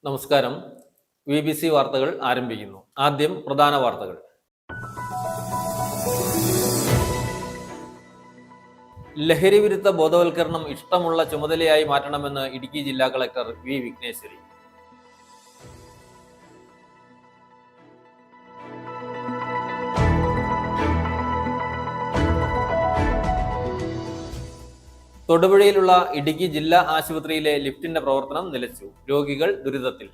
നമസ്കാരം. BBC വാർത്തകൾ ആരംഭിക്കുന്നു. ആദ്യം പ്രധാന വാർത്തകൾ. ലഹരി വിരുദ്ധ ബോധവൽക്കരണം ഇഷ്ടമുള്ള ചുമതലയായി മാറ്റണമെന്ന് ഇടുക്കി ജില്ലാ കളക്ടർ വി വിഘ്നേശ്വരി. തൊടുപുഴയിലുള്ള ഇടുക്കി ജില്ലാ ആശുപത്രിയിലെ ലിഫ്റ്റിന്റെ പ്രവർത്തനം നിലച്ചു. രോഗികൾ ദുരിതത്തിൽ.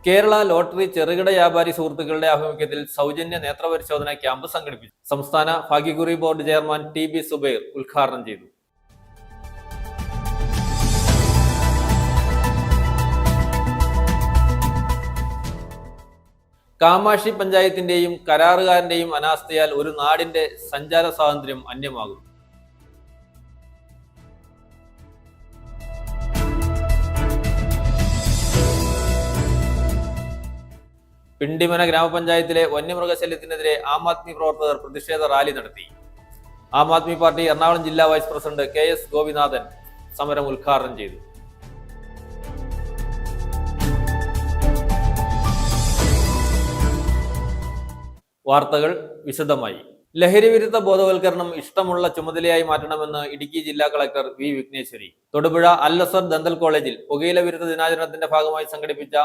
കേരള ലോട്ടറി ചെറുകിട വ്യാപാരി സുഹൃത്തുക്കളുടെ ആഭിമുഖ്യത്തിൽ സൗജന്യ നേത്രപരിശോധന ക്യാമ്പ് സംഘടിപ്പിച്ചു. സംസ്ഥാന ഭാഗ്യക്കുറി ബോർഡ് ചെയർമാൻ TB സുബൈർ ഉദ്ഘാടനം ചെയ്തു. കാമാക്ഷി പഞ്ചായത്തിന്റെയും കരാറുകാരന്റെയും അനാസ്ഥയാൽ ഒരു നാടിന്റെ സഞ്ചാര സ്വാതന്ത്ര്യം അന്യമാകും. പിണ്ടിമന ഗ്രാമപഞ്ചായത്തിലെ വന്യമൃഗശല്യത്തിനെതിരെ ആം ആദ്മി പ്രവർത്തകർ പ്രതിഷേധ റാലി നടത്തി. ആം ആദ്മി പാർട്ടി എറണാകുളം ജില്ലാ വൈസ് പ്രസിഡന്റ് KS ഗോപിനാഥൻ സമരം ഉദ്ഘാടനം ചെയ്തു. വാർത്തകൾ വിശദമായി. ലഹരി വിരുദ്ധ ബോധവൽക്കരണം ഇഷ്ടമുള്ള ചുമതലയായി മാറ്റണമെന്ന് ഇടുക്കി ജില്ലാ collector V Vigneshwari. Thodupuzha Al-Azhar dental കോളേജിൽ പുകയില വിരുദ്ധ ദിനാചരണത്തിന്റെ ഭാഗമായി സംഘടിപ്പിച്ച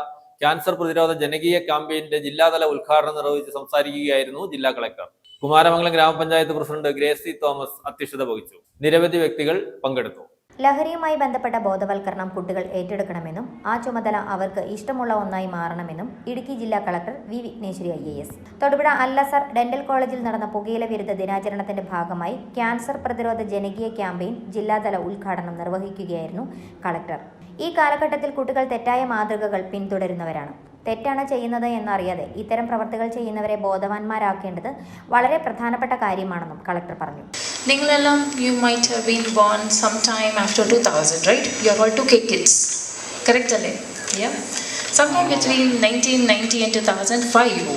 ക്യാൻസർ പ്രതിരോധ ജനകീയ ക്യാമ്പയിന്റെ ജില്ലാതല ഉദ്ഘാടനം നിർവഹിച്ച് സംസാരിക്കുകയായിരുന്നു ജില്ലാ കളക്ടർ. കുമാരമംഗലം ഗ്രാമപഞ്ചായത്ത് പ്രസിഡന്റ് ഗ്രേസി തോമസ് അധ്യക്ഷത വഹിച്ചു. നിരവധി വ്യക്തികൾ പങ്കെടുത്തു. ലഹരിയുമായി ബന്ധപ്പെട്ട ബോധവൽക്കരണം കുട്ടികൾ ഏറ്റെടുക്കണമെന്നും ആ ചുമതല അവർക്ക് ഇഷ്ടമുള്ള ഒന്നായി മാറണമെന്നും ഇടുക്കി ജില്ലാ collector V Vigneshwari IAS Thodupuzha Al-Azhar dental കോളേജിൽ നടന്ന പുകയില വിരുദ്ധ ദിനാചരണത്തിന്റെ ഭാഗമായി ക്യാൻസർ പ്രതിരോധ ജനകീയ ക്യാമ്പയിൻ ജില്ലാതല ഉദ്ഘാടനം നിർവഹിക്കുകയായിരുന്നു കളക്ടർ. ഈ കാലഘട്ടത്തിൽ കുട്ടികൾ തെറ്റായ മാതൃകകൾ പിന്തുടരുന്നവരാണ്. തെറ്റാണ് ചെയ്യുന്നത് എന്നറിയാതെ ഇത്തരം പ്രവർത്തികൾ ചെയ്യുന്നവരെ ബോധവാന്മാരാക്കേണ്ടത് വളരെ പ്രധാനപ്പെട്ട കാര്യമാണെന്നും കളക്ടർ പറഞ്ഞു. നിങ്ങളെല്ലാം you might have been born sometime after 2000, right? You are all 2K kids, correct alle? Yeah. Sometime between 1990 and 2005,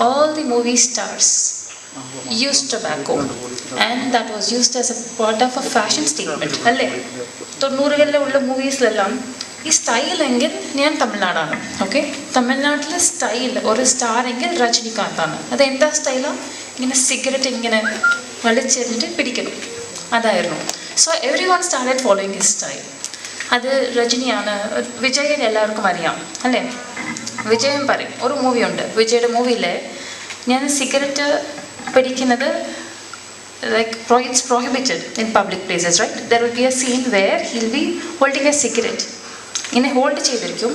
all the movie stars used tobacco, and that was used as a part of a fashion statement. അല്ലേ? തൊണ്ണൂറുകളിലെ ഉള്ള മൂവീസിലെല്ലാം ഈ style എങ്കിൽ ഞാൻ തമിഴ്നാടാണ്. Okay, തമിഴ്നാട്ടിലെ style ഒരു star എങ്കിൽ രജനികാന്താണ്. അതെന്താ സ്റ്റൈലാണ്? ഇങ്ങനെ സിഗരറ്റ് ഇങ്ങനെ വലിച്ചെറിഞ്ഞിട്ട് പിടിക്കണം, അതായിരുന്നു. So every one started following his style. അത് രജനിയാണ്. വിജയൻ എല്ലാവർക്കും അറിയാം അല്ലേ? വിജയൻ പറയും, ഒരു മൂവിയുണ്ട് വിജയുടെ മൂവിയിൽ, ഞാൻ സിഗരറ്റ് പിടിക്കുന്നത് like it's prohibited in public places, right? There will be a scene where he'll be holding a cigarette. ഇങ്ങനെ ഹോൾഡ് ചെയ്തിരിക്കും.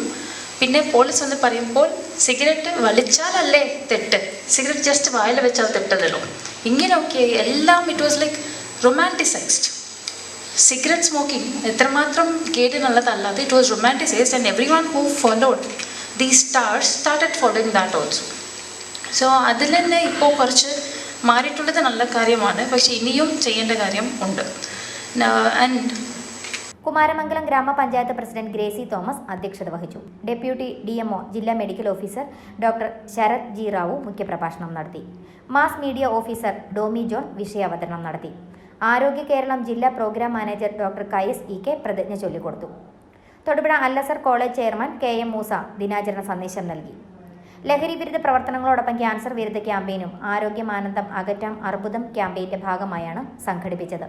പിന്നെ പോലീസ് വന്ന് പറയുമ്പോൾ സിഗരറ്റ് വലിച്ചാലല്ലേ തെറ്റ്, സിഗരറ്റ് ജസ്റ്റ് വായിൽ വെച്ചാൽ തെറ്റതല്ലോ. ഇങ്ങനെയൊക്കെ എല്ലാം it was like romanticized. Cigarette smoking എത്രമാത്രം കേടിനുള്ളതല്ലാതെ it was romanticized and everyone who followed the stars started following that also. So അതിൽ തന്നെ ഇപ്പോൾ കുറച്ച് മാറിയിട്ടുള്ളത് നല്ല കാര്യമാണ്, പക്ഷെ ഇനിയും ചെയ്യേണ്ട കാര്യം ഉണ്ട്. ആൻഡ് കുമാരമംഗലം ഗ്രാമപഞ്ചായത്ത് പ്രസിഡന്റ് ഗ്രേസി തോമസ് അധ്യക്ഷത വഹിച്ചു. ഡെപ്യൂട്ടി DMO ജില്ലാ medical officer doctor Sharath G. Rao മുഖ്യപ്രഭാഷണം നടത്തി. Mass media officer Domi John വിഷയാവതരണം നടത്തി. ആരോഗ്യ കേരളം ജില്ലാ programme manager doctor KS EK പ്രതിജ്ഞ ചൊല്ലിക്കൊടുത്തു. Thodupuzha Al-Azhar college chairman KM Moosa ദിനാചരണ സന്ദേശം നൽകി. ലഹരി വിരുദ്ധ പ്രവർത്തനങ്ങളോടൊപ്പം ക്യാൻസർ വിരുദ്ധ ക്യാമ്പയിനും ആരോഗ്യമാനന്ദം അകറ്റാം അർബുദം ക്യാമ്പയിന്റെ ഭാഗമായാണ് സംഘടിപ്പിച്ചത്.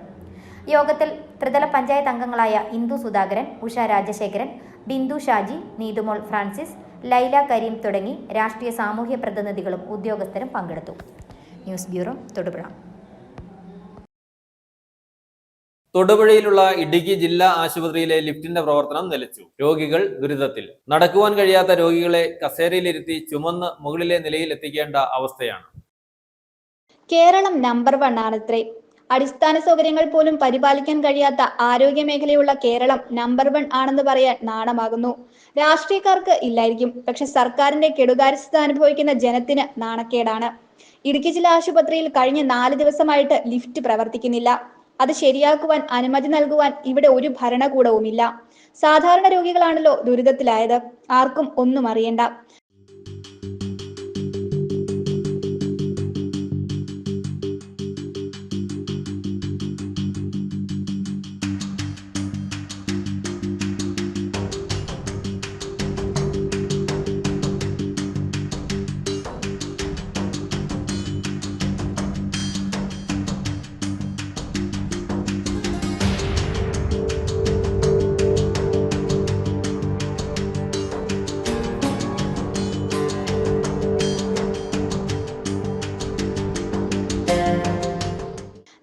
യോഗത്തിൽ ത്രിതല പഞ്ചായത്ത് അംഗങ്ങളായ ഇന്ദു സുധാകരൻ, ഉഷ രാജശേഖരൻ, ബിന്ദു ഷാജി, നീതുമോൾ ഫ്രാൻസിസ്, ലൈല കരീം തുടങ്ങി രാഷ്ട്രീയ സാമൂഹ്യ പ്രതിനിധികളും ഉദ്യോഗസ്ഥരും പങ്കെടുത്തു. News bureau, Thodupuzha. തൊടുപുഴയിലുള്ള ഇടുക്കി ജില്ലാ ആശുപത്രിയിലെ ലിഫ്റ്റിന്റെ പ്രവർത്തനം നിലച്ചു. രോഗികൾ ദുരിതത്തിൽ. നടക്കുവാൻ കഴിയാത്ത രോഗികളെ കസേരയിലിരുത്തി ചുമന്ന് മുകളിലെ നിലയിൽ എത്തിക്കേണ്ട അവസ്ഥയാണ്. കേരളം നമ്പർ 1 ആണത്രേ. അടിസ്ഥാന സൗകര്യങ്ങൾ പോലും പരിപാലിക്കാൻ കഴിയാത്ത ആരോഗ്യ മേഖലയുള്ള കേരളം നമ്പർ 1 ആണെന്ന് പറയാൻ നാണമാകുന്നു. രാഷ്ട്രീയക്കാർക്ക് ഇല്ലായിരിക്കും, പക്ഷെ സർക്കാരിന്റെ കെടുകാര്യസ്ഥത അനുഭവിക്കുന്ന ജനത്തിന് നാണക്കേടാണ്. ഇടുക്കി ജില്ലാ ആശുപത്രിയിൽ കഴിഞ്ഞ 4 ദിവസമായിട്ട് ലിഫ്റ്റ് പ്രവർത്തിക്കുന്നില്ല. അത് ശരിയാക്കുവാൻ അനുമതി നൽകുവാൻ ഇവിടെ ഒരു ഭരണകൂടവുമില്ല. സാധാരണ രോഗികളാണല്ലോ ദുരിതത്തിലായത്. ആർക്കും ഒന്നും അറിയണ്ട.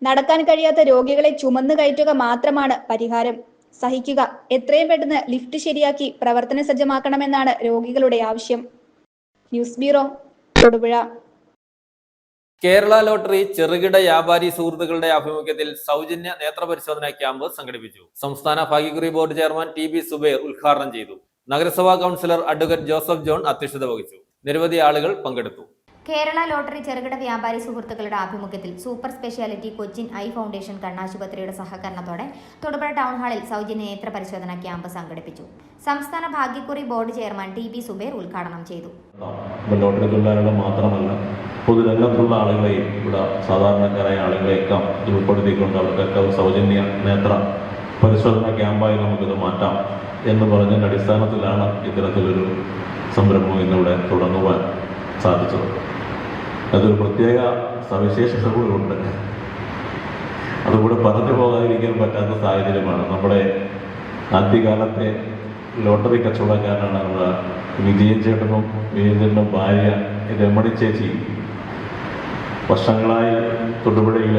നടക്കാൻ കഴിയാത്ത രോഗികളെ ചുമന്നു കയറ്റുക മാത്രമാണ് പരിഹാരം. സഹിക്കുക, എത്രയും പെട്ടെന്ന് ലിഫ്റ്റ് ശരിയാക്കി പ്രവർത്തന സജ്ജമാക്കണമെന്നാണ് രോഗികളുടെ ആവശ്യം. News bureau, Thodupuzha. Kerala lottery ചെറുകിട വ്യാപാരി സുഹൃത്തുക്കളുടെ ആഭിമുഖ്യത്തിൽ സൗജന്യ നേത്രപരിശോധനാ ക്യാമ്പ് സംഘടിപ്പിച്ചു. സംസ്ഥാന ഭാഗ്യക്കുറി ബോർഡ് ചെയർമാൻ TB സുബൈർ ഉദ്ഘാടനം ചെയ്തു. നഗരസഭാ കൗൺസിലർ അഡ്വക്കേറ്റ് ജോസഫ് ജോൺ അധ്യക്ഷത വഹിച്ചു. നിരവധി ആളുകൾ പങ്കെടുത്തു. കേരള ലോട്ടറി ചെറുകിട വ്യാപാരി സുഹൃത്തുക്കളുടെ ആഭിമുഖ്യത്തിൽ super speciality Cochin eye foundation കണ്ണാശുപത്രിയുടെ സഹകരണത്തോടെ തൊടുപുഴ ടൗൺ ഹാളിൽ സൗജന്യ നേത്ര പരിശോധനാ ക്യാമ്പ് സംഘടിപ്പിച്ചു. സംസ്ഥാന ഭാഗ്യക്കുറി ബോർഡ് ചെയർമാൻ TB സുബൈർ ഉദ്ഘാടനം ചെയ്തു. ലോട്ടറി തൊഴിലാളികളെ മാത്രമല്ല, പൊതുരംഗത്തുള്ള ആളുകളെയും ഇവിടെ സാധാരണക്കാരായ ആളുകളെയൊക്കെ ഉൾപ്പെടുത്തിക്കൊണ്ട് അവർക്കൊക്കെ സൗജന്യ നേത്ര പരിശോധന ക്യാമ്പായി നമുക്കിത് മാറ്റാം എന്ന് പറഞ്ഞതിൻ്റെ അടിസ്ഥാനത്തിലാണ് ഇത്തരത്തിലൊരു സംരംഭം ഇന്നിവിടെ തുടങ്ങുവാൻ സാധിച്ചത്. അതൊരു പ്രത്യേക സവിശേഷതകളുണ്ട്. അതുകൂടെ പറഞ്ഞു പോകാതിരിക്കാൻ പറ്റാത്ത സാഹചര്യമാണ്. നമ്മുടെ ആദ്യകാലത്തെ ലോട്ടറി കച്ചവടക്കാരനാണ് നമ്മുടെ വിജയൻ ചേട്ടനും ഭാര്യ രമണി ചേച്ചി വർഷങ്ങളായി തൊടുപുഴയിൽ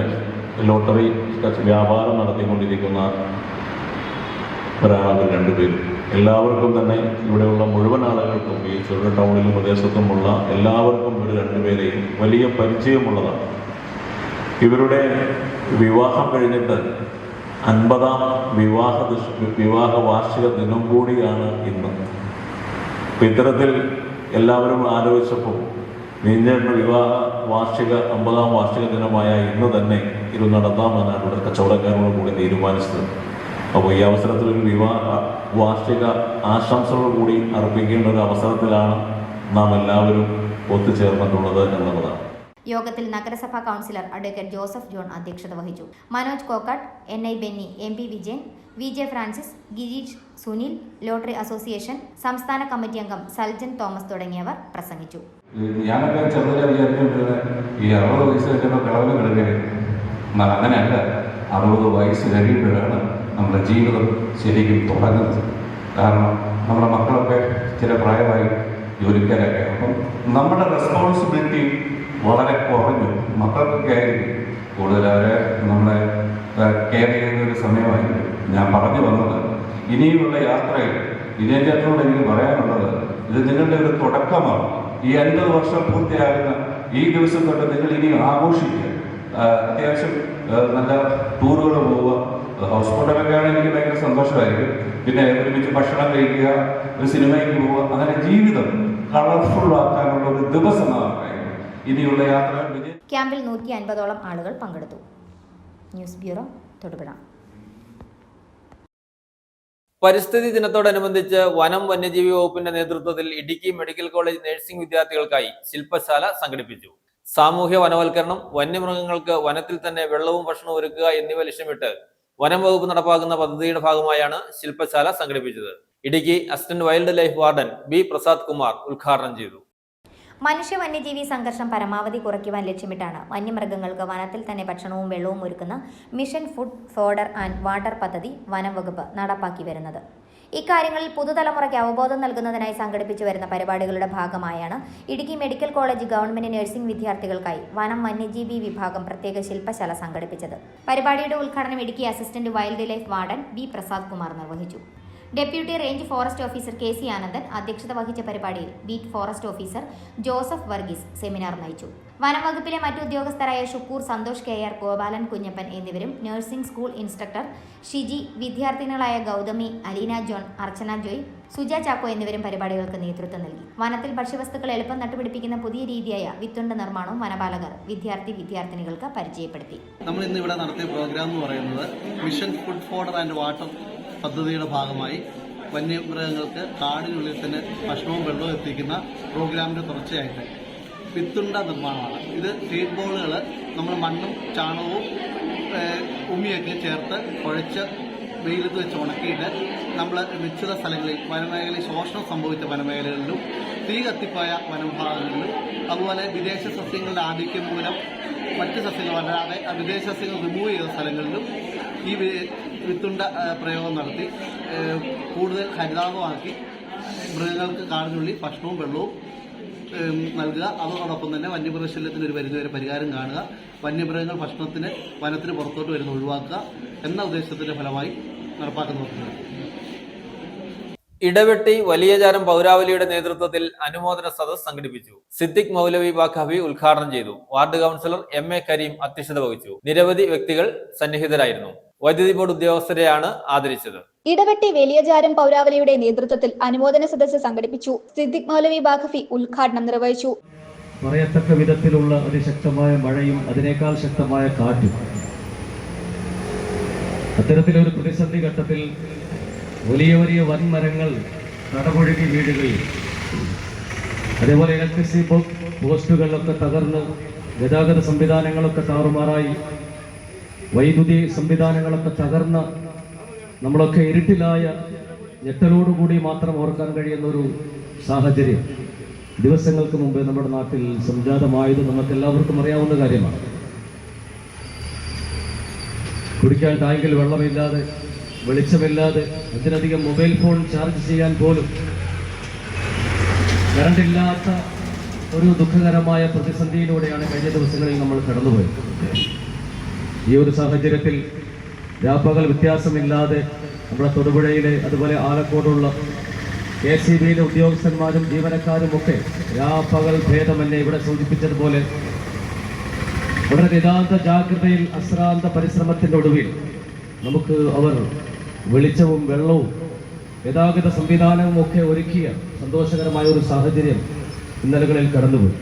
ലോട്ടറി വ്യാപാരം നടത്തിക്കൊണ്ടിരിക്കുന്ന ഒരാളാണ് അവർ രണ്ടുപേരും. എല്ലാവർക്കും തന്നെ ഇവിടെയുള്ള മുഴുവൻ ആളുകൾക്കും, ഈ ചെറു ടൗണിലും പ്രദേശത്തുമുള്ള എല്ലാവർക്കും ഇവർ രണ്ടുപേരെയും വലിയ പരിചയമുള്ളതാണ്. ഇവരുടെ വിവാഹം കഴിഞ്ഞിട്ട് 50-ാം വിവാഹ വാർഷിക ദിനം കൂടിയാണ് ഇന്ന്. ഇത്തരത്തിൽ എല്ലാവരും ആലോചിച്ചപ്പോൾ വിജയന്റെ വിവാഹ വാർഷിക 50-ാം വാർഷിക ദിനമായ ഇന്ന് തന്നെ ഇത് നടത്താമെന്നാണ് ഇവിടെ കച്ചവടക്കാരോട് കൂടി തീരുമാനിച്ചത്. അപ്പോൾ ഈ അവസരത്തിൽ ഒരു വിവാഹ വാർഷിക ആശംസകൾ കൂടി അർപ്പിക്കേണ്ട ഒരു അവസരത്തിലാണ് നാം എല്ലാവരും ഒത്തുചേർന്നിട്ടുള്ളത് എന്നുള്ളതാണ്. യോഗത്തിൽ നഗരസഭാ കൗൺസിലർ അഡ്വക്കേറ്റ് ജോസഫ് ജോൺ അധ്യക്ഷത വഹിച്ചു. Manoj Kokkat, NI Benny, MP Vijayan, VJ Francis, Girish, Sunil, lottery association സംസ്ഥാന കമ്മിറ്റി അംഗം സൽജൻ തോമസ് തുടങ്ങിയവർ പ്രസംഗിച്ചു. ഞാനൊക്കെ ചെറുതിലെ വിചാരിക്കുന്നത് ഈ 60 വയസ്സ് കഴിഞ്ഞപ്പോൾ കിളവിന് കിടക്കുകയായിരുന്നു. എന്നാൽ അങ്ങനെയല്ല, 60 വയസ്സ് കഴിയുമ്പോഴാണ് നമ്മുടെ ജീവിതം ശരിക്കും തുടങ്ങുന്നത്. കാരണം നമ്മുടെ മക്കളൊക്കെ ചില പ്രായമായി ജോലിക്കാരൊക്കെ, അപ്പം നമ്മുടെ റെസ്പോൺസിബിലിറ്റി വളരെ കുറഞ്ഞു. മക്കൾക്കൊക്കെ ആയിരിക്കും കൂടുതൽ അവരെ നമ്മളെ കെയർ ചെയ്യുന്ന ഒരു സമയമായിരുന്നു. ഞാൻ പറഞ്ഞു വന്നത്, ഇനിയുമുള്ള യാത്രയിൽ വിജയചേട്ടനോട് എനിക്ക് പറയാനുള്ളത്, ഇത് നിങ്ങളുടെ ഒരു തുടക്കമാണ്. ഈ 50 വർഷം പൂർത്തിയാകുന്ന ഈ ദിവസം തൊട്ട് നിങ്ങൾ ഇനി ആഘോഷിക്കുക. അത്യാവശ്യം നല്ല ടൂറുകൾ പോവുക. ഹൗസ് ബോട്ടൊക്കെ ആണെങ്കിൽ എനിക്ക് ഭയങ്കര സന്തോഷമായിരിക്കും. പിന്നെ ഒരുമിച്ച് ഭക്ഷണം കഴിക്കുക, ഒരു സിനിമയ്ക്ക് പോവുക, അങ്ങനെ ജീവിതം കളർഫുൾ ആക്കാനുള്ള ഒരു ദിവസമായിരിക്കും ഇനിയുള്ള യാത്ര. ക്യാമ്പിൽ 150ഓളം ആളുകൾ പങ്കെടുത്തു. News bureau, Thodupuzha. പരിസ്ഥിതി ദിനത്തോടനുബന്ധിച്ച് വനം വന്യജീവി വകുപ്പിന്റെ നേതൃത്വത്തിൽ ഇടുക്കി മെഡിക്കൽ കോളേജ് നഴ്സിംഗ് വിദ്യാർത്ഥികൾക്കായി ശില്പശാല സംഘടിപ്പിച്ചു. സാമൂഹ്യ വനവൽക്കരണം, വന്യമൃഗങ്ങൾക്ക് വനത്തിൽ തന്നെ വെള്ളവും ഭക്ഷണവും ഒരുക്കുക എന്നിവ ലക്ഷ്യമിട്ട് വനം വകുപ്പ് നടപ്പാക്കുന്ന പദ്ധതിയുടെ ഭാഗമായാണ് ശില്പശാല സംഘടിപ്പിച്ചത്. Idukki assistant wildlife warden B Prasad Kumar ഉദ്ഘാടനം ചെയ്തു. മനുഷ്യ വന്യജീവി സംഘർഷം പരമാവധി കുറയ്ക്കുവാൻ ലക്ഷ്യമിട്ടാണ് വന്യമൃഗങ്ങൾക്ക് വനത്തിൽ തന്നെ ഭക്ഷണവും വെള്ളവും ഒരുക്കുന്ന mission food fodder and water പദ്ധതി വനം വകുപ്പ് നടപ്പാക്കി വരുന്നത്. ഇക്കാര്യങ്ങളിൽ പുതുതലമുറയ്ക്ക് അവബോധം നൽകുന്നതിനായി സംഘടിപ്പിച്ചു വരുന്ന പരിപാടികളുടെ ഭാഗമായാണ് Idukki medical college government nursing വിദ്യാർത്ഥികൾക്കായി വനം വന്യജീവി വിഭാഗം പ്രത്യേക ശില്പശാല സംഘടിപ്പിച്ചത്. പരിപാടിയുടെ ഉദ്ഘാടനം Idukki assistant wildlife warden B Prasad Kumar നിർവഹിച്ചു. Deputy range forest officer KC Anandan അധ്യക്ഷത വഹിച്ച പരിപാടിയിൽ beat forest officer Joseph Varghese seminar നയിച്ചു. വനം വകുപ്പിലെ മറ്റു ഉദ്യോഗസ്ഥരായ ഷുക്കൂർ, സന്തോഷ് KR, ഗോപാലൻ കുഞ്ഞപ്പൻ എന്നിവരും നഴ്സിംഗ് സ്കൂൾ ഇൻസ്ട്രക്ടർ ഷിജി, വിദ്യാർത്ഥിനികളായ ഗൗതമി, അലീന ജോൺ, അർച്ചന ജോയ്, സുജ ചാക്കോ എന്നിവരും പരിപാടികൾക്ക് നേതൃത്വം നൽകി. വനത്തിൽ ഭക്ഷ്യവസ്തുക്കൾ എളുപ്പം നട്ടുപിടിപ്പിക്കുന്ന പുതിയ രീതിയായ വിത്തുണ്ട നിർമ്മാണവും വനപാലകർ വിദ്യാർത്ഥിനികൾക്ക് പരിചയപ്പെടുത്തി. നമ്മൾ ഇന്ന് ഇവിടെ നടത്തിയ പ്രോഗ്രാം എന്ന് പറയുന്നത് mission food fodder and water പദ്ധതിയുടെ ഭാഗമായി വന്യമൃഗങ്ങൾക്ക് കാടിനുള്ളിൽ തന്നെ ഭക്ഷണവും വെള്ളവും എത്തിക്കുന്ന പ്രോഗ്രാമിന്റെ തുടർച്ചയായിട്ട് വിത്തുണ്ട നിർമ്മാണമാണ്. ഇത് ഫീഡ് ബോളുകൾ നമ്മൾ മണ്ണും ചാണകവും ഉമിയൊക്കെ ചേർത്ത് കുഴച്ച് വെയിലത്ത് വെച്ച് ഉണക്കിയിട്ട് നമ്മൾ നിശ്ചിത സ്ഥലങ്ങളിൽ വനമേഖലയിൽ ശോഷണം സംഭവിച്ച വനമേഖലകളിലും തീ കത്തിപ്പോയ വനഭാഗങ്ങളിലും അതുപോലെ വിദേശ സസ്യങ്ങളുടെ ആധിക്യം മൂലം മറ്റ് സസ്യങ്ങൾ വരാതെ വിദേശ സസ്യങ്ങൾ റിമൂവ് ചെയ്ത സ്ഥലങ്ങളിലും ഈ വിത്തുണ്ട പ്രയോഗം നടത്തി കൂടുതൽ ഹരിതാപമാക്കി മൃഗങ്ങൾക്ക് കാടിനുള്ളിൽ ഭക്ഷണവും വെള്ളവും നൽകുക. അതോടൊപ്പം തന്നെ വന്യമൃഗശല്യത്തിന് ഒരു പരിധിവരെ പരിഹാരം കാണുക, വന്യമൃഗങ്ങൾ വനത്തിന് പുറത്തോട്ട് വരുന്ന ഒഴിവാക്കുക എന്ന ഉദ്ദേശത്തിന്റെ ഫലമായി നടപ്പാക്കുന്ന പദ്ധതിയാണ്. ഇടവെട്ടി വലിയചാരം പൗരാവലിയുടെ നേതൃത്വത്തിൽ അനുമോദന സദസ് സംഘടിപ്പിച്ചു. സിദ്ദിഖ് മൗലവി ബാഖവി ഉദ്ഘാടനം ചെയ്തു. വാർഡ് കൗൺസിലർ MA കരീം അധ്യക്ഷത വഹിച്ചു. നിരവധി വ്യക്തികൾ സന്നിഹിതരായിരുന്നു. വൈദ്യുതി ബോർഡ് ഉദ്യോഗസ്ഥരെയാണ് ആദരിച്ചത്. ഇടവെട്ടി വലിയചാരം പൗരാവലിയുടെ നേതൃത്വത്തിൽ അനുമോദന സദസ്സ് സംഘടിപ്പിച്ചു. സിദ്ദിഖ് മൗലവി ബാഖവി ഉദ്ഘാടനം നിർവഹിച്ചു. പറയത്തക്ക വിധത്തിലുള്ള അതിശക്തമായ മഴയും അതിനേക്കാൾ ശക്തമായ കാറ്റും അത്തരത്തിലൊരു പ്രതിസന്ധി ഘട്ടത്തിൽ വലിയ വലിയ വൻമരങ്ങൾ കടപുഴകി വീഴുകയും അതേപോലെ ഇലക്ട്രിസിറ്റി പോസ്റ്റുകളിലൊക്കെ തകർന്ന് ഗതാഗത സംവിധാനങ്ങളൊക്കെ താറുമാറായി വൈദ്യുതി സംവിധാനങ്ങളൊക്കെ തകർന്ന നമ്മളൊക്കെ ഇരുട്ടിലായ ഞെട്ടലോടുകൂടി മാത്രം ഓർക്കാൻ കഴിയുന്ന ഒരു സാഹചര്യം ദിവസങ്ങൾക്ക് മുമ്പ് നമ്മുടെ നാട്ടിൽ സംജാതമായത് നമുക്കെല്ലാവർക്കും അറിയാവുന്ന കാര്യമാണ്. കുടിക്കാൻ ടാങ്കിൽ വെള്ളമില്ലാതെ, വെളിച്ചമില്ലാതെ, അതിനധികം മൊബൈൽ ഫോൺ ചാർജ് ചെയ്യാൻ പോലും കറണ്ടില്ലാത്ത ഒരു ദുഃഖകരമായ പ്രതിസന്ധിയിലൂടെയാണ് കഴിഞ്ഞ ദിവസങ്ങളിൽ നമ്മൾ കടന്നുപോയത്. ഈ ഒരു സാഹചര്യത്തിൽ രാപ്പകൽ വ്യത്യാസമില്ലാതെ നമ്മുടെ തൊടുപുഴയിലെ അതുപോലെ ആലക്കോടുള്ള KCBയിലെ ഉദ്യോഗസ്ഥന്മാരും ജീവനക്കാരും ഒക്കെ രാപ്പകൽ ഭേദമന്യേ ഇവിടെ സൂചിപ്പിച്ചതുപോലെ വളരെ നിതാന്ത ജാഗ്രതയിൽ അശ്രാന്ത പരിശ്രമത്തിൻ്റെ ഒടുവിൽ നമുക്ക് അവർ വെളിച്ചവും വെള്ളവും ഗതാഗത സംവിധാനവും ഒക്കെ ഒരുക്കിയ സന്തോഷകരമായ ഒരു സാഹചര്യം ഇന്നലകളിൽ കടന്നുപോയി.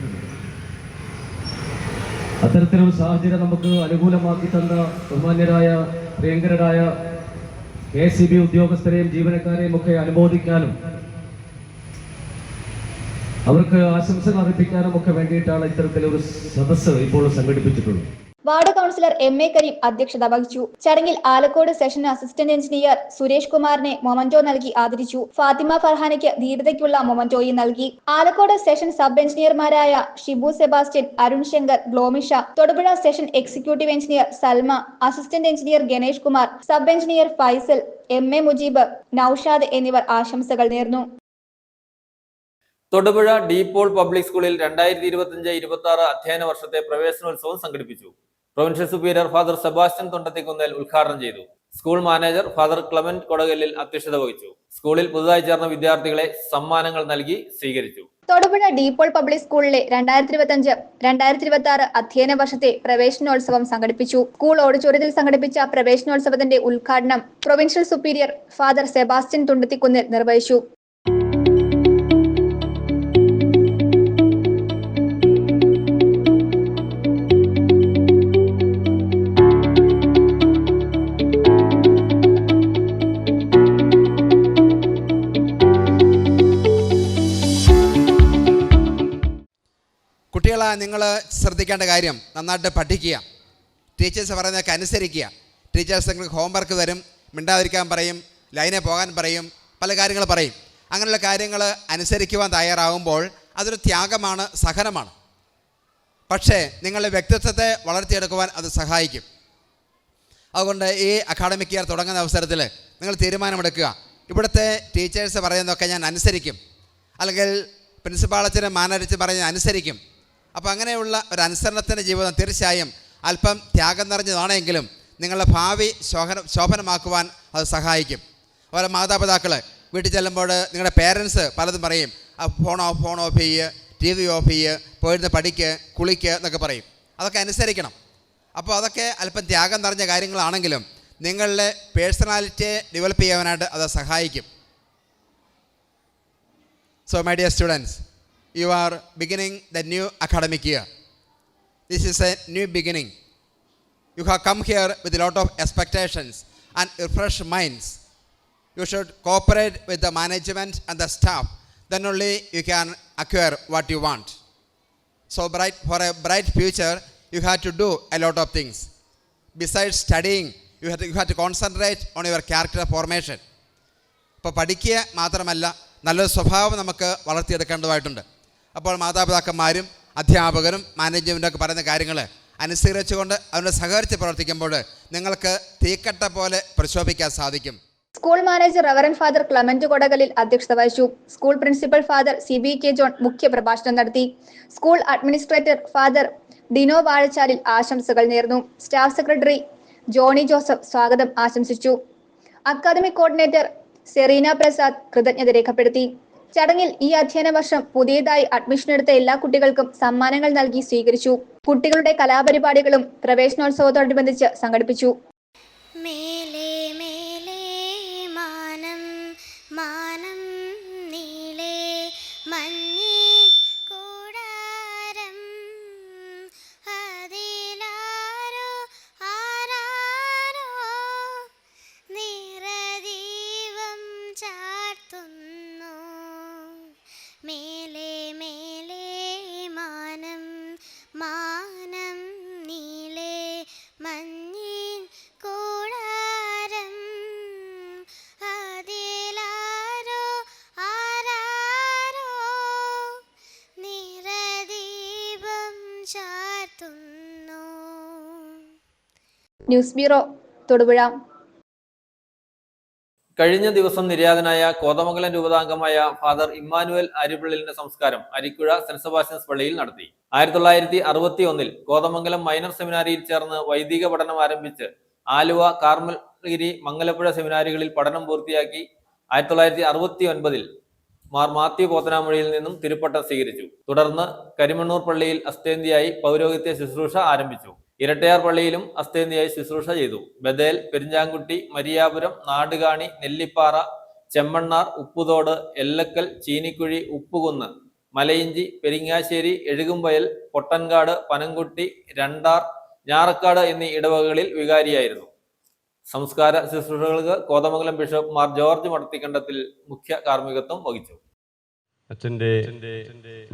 അത്തരത്തിലൊരു സാഹചര്യം നമുക്ക് അനുകൂലമാക്കി തന്ന ബഹുമാന്യരായ പ്രിയങ്കരായ KCB ഉദ്യോഗസ്ഥരെയും ജീവനക്കാരെയും ഒക്കെ അനുമോദിക്കാനും അവർക്ക് ആശംസകൾ അർപ്പിക്കാനും ഒക്കെ വേണ്ടിയിട്ടാണ് ഇത്തരത്തിലൊരു സദസ്സ് ഇപ്പോൾ സംഘടിപ്പിച്ചിട്ടുള്ളത്. വാർഡ് കൗൺസിലർ MA കരീം അധ്യക്ഷത വഹിച്ചു. ചടങ്ങിൽ Alakode section assistant engineer Suresh കുമാറിനെ മൊമന്റോ നൽകി ആദരിച്ചു. ഫാത്തിമ ഫർഹാനയ്ക്ക് ധീരതയ്ക്കുള്ള മൊമന്റോയും നൽകി. ആലക്കോട് സെഷൻ സബ് എഞ്ചിനീയർമാരായ Shibu Sebastian, Arun Shankar, Glomisha, Thodupuzha section executive engineer Salma, assistant engineer Ganesh Kumar, sub engineer Faisal, MA Mujeeb, Noushad എന്നിവർ ആശംസകൾ നേർന്നു. തൊടുപുഴ ഡീപോൾ പബ്ലിക് സ്കൂളിൽ 2025-26 അധ്യയന വർഷത്തെ പ്രവേശനോത്സവം സംഘടിപ്പിച്ചു. പ്രൊവിൻഷ്യൽ സുപ്പീരിയർ ഫാദർ സെബാസ്റ്റ്യൻ തൊണ്ടത്തിക്കുന്നേൽ ഉദ്ഘാടനം ചെയ്തു. School manager father Clement Kodakallil അധ്യക്ഷത വഹിച്ചു. സ്കൂളിൽ പുതുതായി ചേർന്ന വിദ്യാർത്ഥികളെ സമ്മാനങ്ങൾ നൽകി സ്വീകരിച്ചു. തൊടുപുഴ ഡീപോൾ പബ്ലിക് സ്കൂളിലെ 2025-2026 അധ്യയന വർഷത്തെ പ്രവേശനോത്സവം സംഘടിപ്പിച്ചു. സ്കൂൾ ഓഡിറ്റോറിയത്തിൽ സംഘടിപ്പിച്ച പ്രവേശനോത്സവത്തിന്റെ ഉദ്ഘാടനം പ്രൊവിൻഷ്യൽ സുപ്പീരിയർ ഫാദർ സെബാസ്റ്റ്യൻ തൊണ്ടത്തിക്കുന്നേൽ നിർവഹിച്ചു. കുട്ടികളെ നിങ്ങൾ ശ്രദ്ധിക്കേണ്ട കാര്യം, നന്നായിട്ട് പഠിക്കുക, ടീച്ചേഴ്സ് പറയുന്നതൊക്കെ അനുസരിക്കുക. ടീച്ചേഴ്സ് നിങ്ങൾക്ക് ഹോംവർക്ക് തരും, മിണ്ടാതിരിക്കാൻ പറയും, ലൈനെ പോകാൻ പറയും, പല കാര്യങ്ങൾ പറയും. അങ്ങനെയുള്ള കാര്യങ്ങൾ അനുസരിക്കുവാൻ തയ്യാറാകുമ്പോൾ അതൊരു ത്യാഗമാണ്, സഹനമാണ്. പക്ഷേ നിങ്ങളുടെ വ്യക്തിത്വത്തെ വളർത്തിയെടുക്കുവാൻ അത് സഹായിക്കും. അതുകൊണ്ട് ഈ അക്കാഡമിക് ഇയർ തുടങ്ങുന്ന അവസരത്തിൽ നിങ്ങൾ തീരുമാനമെടുക്കുക, ഇവിടുത്തെ ടീച്ചേഴ്സ് പറയുന്നതൊക്കെ ഞാൻ അനുസരിക്കും, അല്ലെങ്കിൽ പ്രിൻസിപ്പാളച്ചനെ മാനേജ് പറയുന്നത് അനുസരിക്കും. അപ്പോൾ അങ്ങനെയുള്ള ഒരു അനുസരണത്തിൻ്റെ ജീവിതം തീർച്ചയായും അല്പം ത്യാഗം നിറഞ്ഞതാണെങ്കിലും നിങ്ങളുടെ ഭാവി ശോഭനമാക്കുവാൻ അത് സഹായിക്കും. അതുപോലെ മാതാപിതാക്കൾ വീട്ടിൽ ചെല്ലുമ്പോൾ നിങ്ങളുടെ പേരൻസ് പലതും പറയും, ഫോൺ ഓഫ് ചെയ്യുക, TV ഓഫ് ചെയ്യുക, പോയിരുന്ന് പഠിക്കുക, കുളിക്കുക എന്നൊക്കെ പറയും. അതൊക്കെ അനുസരിക്കണം. അപ്പോൾ അതൊക്കെ അല്പം ത്യാഗം നിറഞ്ഞ കാര്യങ്ങളാണെങ്കിലും നിങ്ങളുടെ പേഴ്സണാലിറ്റിയെ ഡെവലപ്പ് ചെയ്യാനായിട്ട് അത് സഹായിക്കും. So my dear students, you are beginning the new academic year. This is a new beginning. You have come here with a lot of expectations and fresh minds. You should cooperate with the management and the staff. Then only you can acquire what you want. So for a bright future, you have to do a lot of things. Besides studying, you have to concentrate on your character formation. ഇപ്പോൾ പഠിക്കുക മാത്രമല്ല, നല്ലൊരു സ്വഭാവം നമുക്ക് വളർത്തിയെടുക്കേണ്ടതായിട്ടുണ്ട്. അപ്പോൾ മാതാപിതാക്കന്മാരും അധ്യാപകരും മാനേജ്മെൻറ്റൊക്കെ പറയുന്ന കാര്യങ്ങൾ അനുസരിച്ചുകൊണ്ട് അവരുടെ സഹകരിച്ച് പ്രവർത്തിക്കുമ്പോൾ നിങ്ങൾക്ക് തീക്കട്ട പോലെ പ്രശോഭിക്കാൻ സാധിക്കും. School manager reverend father Clement Kodakalil അധ്യക്ഷത വഹിച്ചു. School principal father CBK John മുഖ്യപ്രഭാഷണം നടത്തി. School administrator father Dino Vazhachalil ആശംസകൾ നേർന്നു. സ്റ്റാഫ് സെക്രട്ടറി ജോണി ജോസഫ് സ്വാഗതം ആശംസിച്ചു. അക്കാദമിക് കോർഡിനേറ്റർ സെറീന പ്രസാദ് കൃതജ്ഞത രേഖപ്പെടുത്തി. ചടങ്ങിൽ ഈ അധ്യയന വർഷം പുതിയതായി അഡ്മിഷൻ എടുത്ത എല്ലാ കുട്ടികൾക്കും സമ്മാനങ്ങൾ നൽകി സ്വീകരിച്ചു. കുട്ടികളുടെ കലാപരിപാടികളും പ്രവേശനോത്സവത്തോടനുബന്ധിച്ച് സംഘടിപ്പിച്ചു. മാനം നീളേ മഞ്ഞി കൂടാരം അതിലാരോ ആരാരോ നിറദീപം ചാർത്തുന്നു മേലേ മേലേ മാനം മാനം നീളേ മഞ്ഞിൻ കൂടാരം അതിലാരോ ആരാരോ നിറദീപം ചാർത്തുന്നു. News bureau, Thodupuzha. കഴിഞ്ഞ ദിവസം നിര്യാതനായ കോതമംഗലം രൂപതാംഗമായ ഫാദർ ഇമ്മാനുവൽ അരിപ്പിള്ളിലിന്റെ സംസ്കാരം അരിക്കുഴ സെന്റ് സെബാസ്റ്റ്യൻസ് പള്ളിയിൽ നടത്തി. 1961 കോതമംഗലം മൈനർ സെമിനാരിയിൽ ചേർന്ന് വൈദിക പഠനം ആരംഭിച്ച് ആലുവ, കാർമൽഗിരി, മംഗലപ്പുഴ സെമിനാരികളിൽ പഠനം പൂർത്തിയാക്കി 1969 മാർ മാത്യു പോത്തനാമൊഴിയിൽ നിന്നും തിരുപ്പട്ടം സ്വീകരിച്ചു. തുടർന്ന് കരിമണ്ണൂർ പള്ളിയിൽ അസ്തേന്തിയായി പൗരോഹിത്യ ശുശ്രൂഷ ആരംഭിച്ചു. ഇരട്ടയാർ പള്ളിയിലും അസ്തേന്തിയായി ശുശ്രൂഷ ചെയ്തു. ബദേൽ, പെരിഞ്ചാങ്കുട്ടി, മരിയാപുരം, നാടുകാണി, നെല്ലിപ്പാറ, ചെമ്മണ്ണാർ, ഉപ്പുതോട്, എല്ലക്കൽ, ചീനിക്കുഴി, ഉപ്പുകുന്ന്, മലയിഞ്ചി, പെരിങ്ങാശ്ശേരി, എഴുകുംവയൽ, പൊട്ടൻകാട്, പനംകുട്ടി, രണ്ടാർ, ഞാറക്കാട് എന്നീ ഇടവകകളിൽ വികാരിയായിരുന്നു. സംസ്കാര ശുശ്രൂഷകൾക്ക് കോതമംഗലം ബിഷപ്പ് മാർ ജോർജ് മടത്തിക്കണ്ടത്തിൽ മുഖ്യ കാർമ്മികത്വം വഹിച്ചു. അച്ഛൻ്റെ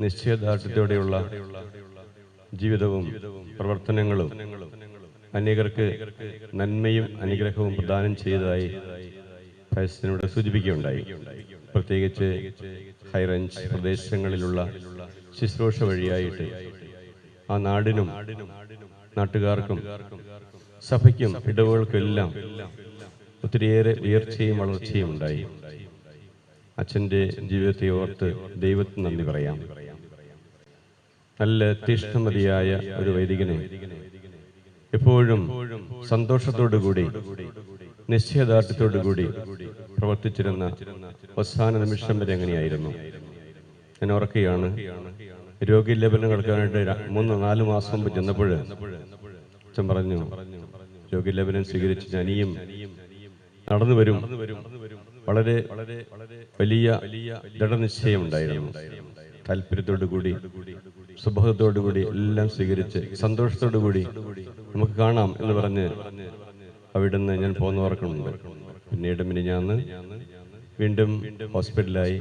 നിശ്ചയദാർഢ്യത്തോടെയുള്ള ജീവിതവും പ്രവർത്തനങ്ങളും അനേകർക്ക് നന്മയും അനുഗ്രഹവും പ്രദാനം ചെയ്തതായി ഫൈസലിനോട് സൂചിപ്പിക്കുകയുണ്ടായി. പ്രത്യേകിച്ച് ഹൈറേഞ്ച് പ്രദേശങ്ങളിലുള്ള ശുശ്രൂഷ വഴിയായിട്ട് ആ നാടിനും നാട്ടുകാർക്കും സഭയ്ക്കും ഇടവുകൾക്കെല്ലാം ഒത്തിരിയേറെ ഉയർച്ചയും വളർച്ചയും ഉണ്ടായി. അച്ഛൻ്റെ ജീവിതത്തെ ഓർത്ത് ദൈവത്തിന് നന്ദി പറയാം. നല്ല തീഷ്ണമതിയായ ഒരു വൈദികനെ എപ്പോഴും സന്തോഷത്തോടുകൂടി നിശ്ചയദാർഢ്യത്തോടുകൂടി പ്രവർത്തിച്ചിരുന്ന അവസാന നിമിഷം വരെ എങ്ങനെയായിരുന്നു. ഞാൻ ഓർക്കുകയാണ്, രോഗീലേപനം നടക്കാനായിട്ട് 3-4 മാസം മുമ്പ് ചെന്നപ്പോൾ അച്ഛൻ പറഞ്ഞു, രോഗീലേപനം സ്വീകരിച്ച് ഞാൻ ഇനിയും നടന്നു വരും. വളരെ വലിയ ദൃഢനിശ്ചയമുണ്ടായിരുന്നു. താല്പര്യത്തോടുകൂടി സുബോധത്തോടുകൂടി എല്ലാം സ്വീകരിച്ച് സന്തോഷത്തോടുകൂടി നമുക്ക് കാണാം എന്ന് പറഞ്ഞ് അവിടുന്ന് ഞാൻ പോന്നു ഓർക്കുന്നുണ്ട്. പിന്നീട് മിനിഞ്ഞാന്ന് വീണ്ടും ഹോസ്പിറ്റലായി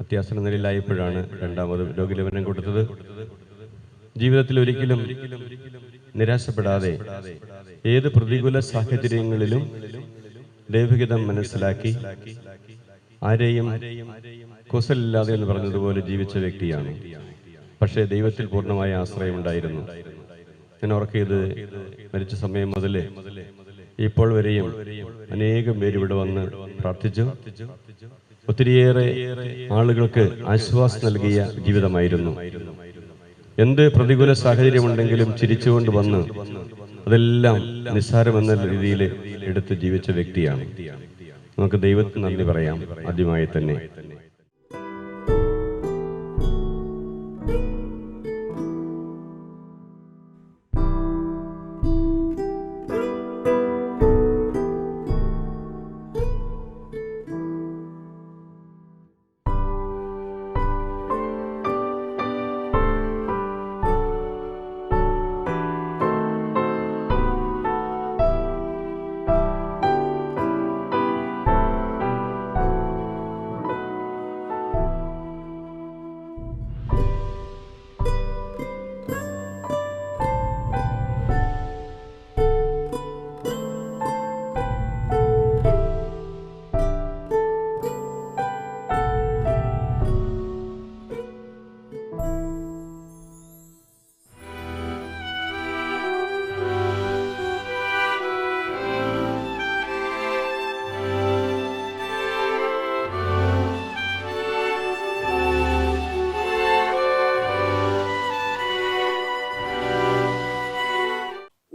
അത്യാസന്ന നിലയിലായപ്പോഴാണ് രണ്ടാമത് രോഗീലേപനം കൊടുത്തത്. ജീവിതത്തിൽ ഒരിക്കലും നിരാശപ്പെടാതെ ഏത് പ്രതികൂല സാഹചര്യങ്ങളിലും ദൈവഹിതം മനസ്സിലാക്കി ആരെയും കുസലില്ലാതെ എന്ന് പറഞ്ഞതുപോലെ ജീവിച്ച വ്യക്തിയാണ്. പക്ഷേ ദൈവത്തിൽ പൂർണ്ണമായ ആശ്രയമുണ്ടായിരുന്നു. ഞാൻ ഓർക്കിയത് മരിച്ച സമയം മുതൽ ഇപ്പോൾ വരെയും അനേകം പേര് ഇവിടെ വന്ന് പ്രാർത്ഥിച്ചു. ഒത്തിരിയേറെ ആളുകൾക്ക് ആശ്വാസം നൽകിയ ജീവിതമായിരുന്നു. എന്ത് പ്രതികൂല സാഹചര്യമുണ്ടെങ്കിലും ചിരിച്ചുകൊണ്ട് വന്ന് അതെല്ലാം നിസ്സാരമെന്ന രീതിയിൽ എടുത്ത് ജീവിച്ച വ്യക്തിയാണ്. നമുക്ക് ദൈവത്തിന് നന്ദി പറയാം. ആദ്യമായി തന്നെ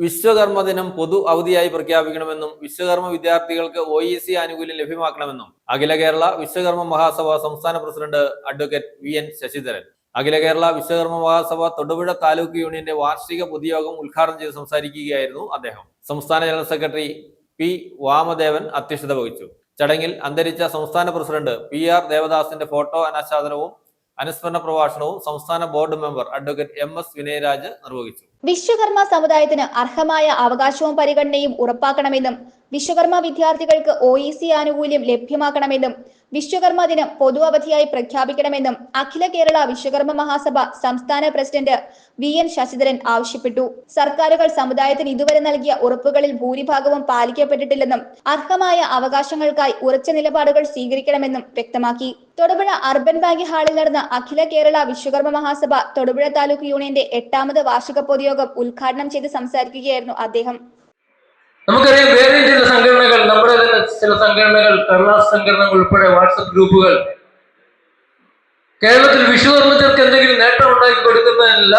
വിശ്വകർമ്മ ദിനം പൊതു അവധിയായി പ്രഖ്യാപിക്കണമെന്നും വിശ്വകർമ്മ വിദ്യാർത്ഥികൾക്ക് OEC ആനുകൂല്യം ലഭ്യമാക്കണമെന്നും അഖില കേരള വിശ്വകർമ്മ മഹാസഭ സംസ്ഥാന പ്രസിഡന്റ് അഡ്വക്കേറ്റ് VN ശശിധരൻ അഖില കേരള വിശ്വകർമ്മ മഹാസഭ തൊടുപുഴ താലൂക്ക് യൂണിയന്റെ വാർഷിക പൊതുയോഗം ഉദ്ഘാടനം ചെയ്ത് സംസാരിക്കുകയായിരുന്നു അദ്ദേഹം. സംസ്ഥാന ജനറൽ സെക്രട്ടറി P. വാമദേവൻ അധ്യക്ഷത വഹിച്ചു. ചടങ്ങിൽ അന്തരിച്ച സംസ്ഥാന പ്രസിഡന്റ് PR ദേവദാസിന്റെ ഫോട്ടോ അനാച്ഛാദനവും അനുസ്മരണ പ്രഭാഷണവും സംസ്ഥാന board member advocate MS Vinayaraj നിർവഹിച്ചു. വിശ്വകർമ്മ സമുദായത്തിന് അർഹമായ അവകാശവും പരിഗണനയും ഉറപ്പാക്കണമെന്നും വിശ്വകർമ്മ വിദ്യാർത്ഥികൾക്ക് OEC ആനുകൂല്യം ലഭ്യമാക്കണമെന്നും വിശ്വകർമ്മ ദിനം പൊതു അവധിയായി പ്രഖ്യാപിക്കണമെന്നും അഖില കേരള വിശ്വകർമ്മ മഹാസഭ സംസ്ഥാന പ്രസിഡന്റ് VN ശശിധരൻ ആവശ്യപ്പെട്ടു. സർക്കാരുകൾ സമുദായത്തിന് ഇതുവരെ നൽകിയ ഉറപ്പുകളിൽ ഭൂരിഭാഗവും പാലിക്കപ്പെട്ടിട്ടില്ലെന്നും അർഹമായ അവകാശങ്ങൾക്കായി ഉറച്ച നിലപാടുകൾ സ്വീകരിക്കണമെന്നും വ്യക്തമാക്കി. തൊടുപുഴ അർബൻ ബാങ്ക് ഹാളിൽ നടന്ന അഖില കേരള വിശ്വകർമ്മ മഹാസഭ തൊടുപുഴ താലൂക്ക് യൂണിയന്റെ 8ാമത് വാർഷിക പൊതുയോഗം ഉദ്ഘാടനം ചെയ്ത് സംസാരിക്കുകയായിരുന്നു അദ്ദേഹം. നമുക്കറിയാം, വേറെയും ചില സംഘടനകൾ, നമ്മുടെ ചില സംഘടനകൾ, കേരള സംഘടനകൾ ഉൾപ്പെടെ വാട്സപ്പ് ഗ്രൂപ്പുകൾ കേരളത്തിൽ വിശ്വകർമ്മർക്ക് എന്തെങ്കിലും നേട്ടം ഉണ്ടാക്കി കൊടുക്കുന്നതിനല്ല,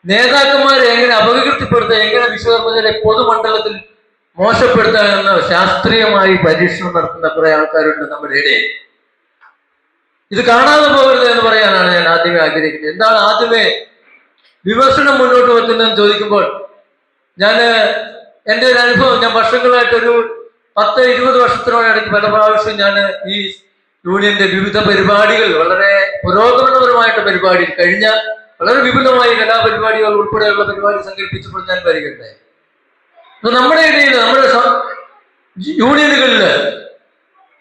നേതാക്കന്മാരെ എങ്ങനെ അപകീർത്തിപ്പെടുത്തുക, എങ്ങനെ വിശ്വകർമ്മരെ പൊതുമണ്ഡലത്തിൽ മോശപ്പെടുത്തുക എന്ന ശാസ്ത്രീയമായി പരീക്ഷണം നടത്തുന്ന കുറെ ആൾക്കാരുണ്ട് നമ്മുടെ ഇടയിൽ. ഇത് കാണാതെ പോകരുത് എന്ന് പറയാനാണ് ഞാൻ ആദ്യമേ ആഗ്രഹിക്കുന്നത്. എന്താണ് ആദ്യമേ വിമർശനം മുന്നോട്ട് വെക്കുന്നതെന്ന് ചോദിക്കുമ്പോൾ, എൻ്റെ ഒരു അനുഭവം, ഞാൻ വർഷങ്ങളായിട്ടൊരു 10-20 വർഷത്തിനോടടുത്ത് പല പ്രാവശ്യം ഞാൻ ഈ യൂണിയന്റെ വിവിധ പരിപാടികൾ, വളരെ പുരോഗമനപരമായിട്ട് പരിപാടി, കഴിഞ്ഞ വളരെ വിപുലമായ കലാപരിപാടികൾ ഉൾപ്പെടെയുള്ള പരിപാടി സംഘടിപ്പിച്ചപ്പോൾ ഞാൻ വരികയുണ്ടായി. നമ്മുടെ ഇടയിൽ, നമ്മുടെ യൂണിയനുകളിൽ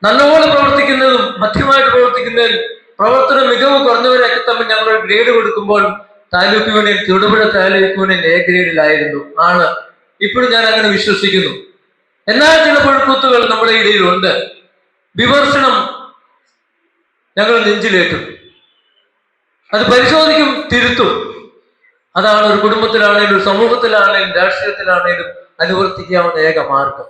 നല്ലപോലെ പ്രവർത്തിക്കുന്നതും മധ്യമായിട്ട് പ്രവർത്തിക്കുന്നതിൽ പ്രവർത്തന മികവ് കുറഞ്ഞവരൊക്കെ തമ്മിൽ ഞങ്ങൾ ഗ്രേഡ് കൊടുക്കുമ്പോൾ taluk union, Thodupuzha taluk union A ഗ്രേഡിലായിരുന്നു ആണ്. ഇപ്പോഴും ഞാൻ അങ്ങനെ വിശ്വസിക്കുന്നു. എന്നാൽ ചില പുഴുക്കുത്തുകൾ നമ്മുടെ ഇടയിലുണ്ട്. വിമർശനം ഞങ്ങൾ നെഞ്ചിലേറ്റും, അത് പരിശോധിക്കും, തിരുത്തും. അതാണ് ഒരു കുടുംബത്തിലാണേലും, ഒരു സമൂഹത്തിലാണേലും, രാഷ്ട്രീയത്തിലാണേലും അനുവർത്തിക്കാവുന്ന ഏക മാർഗം.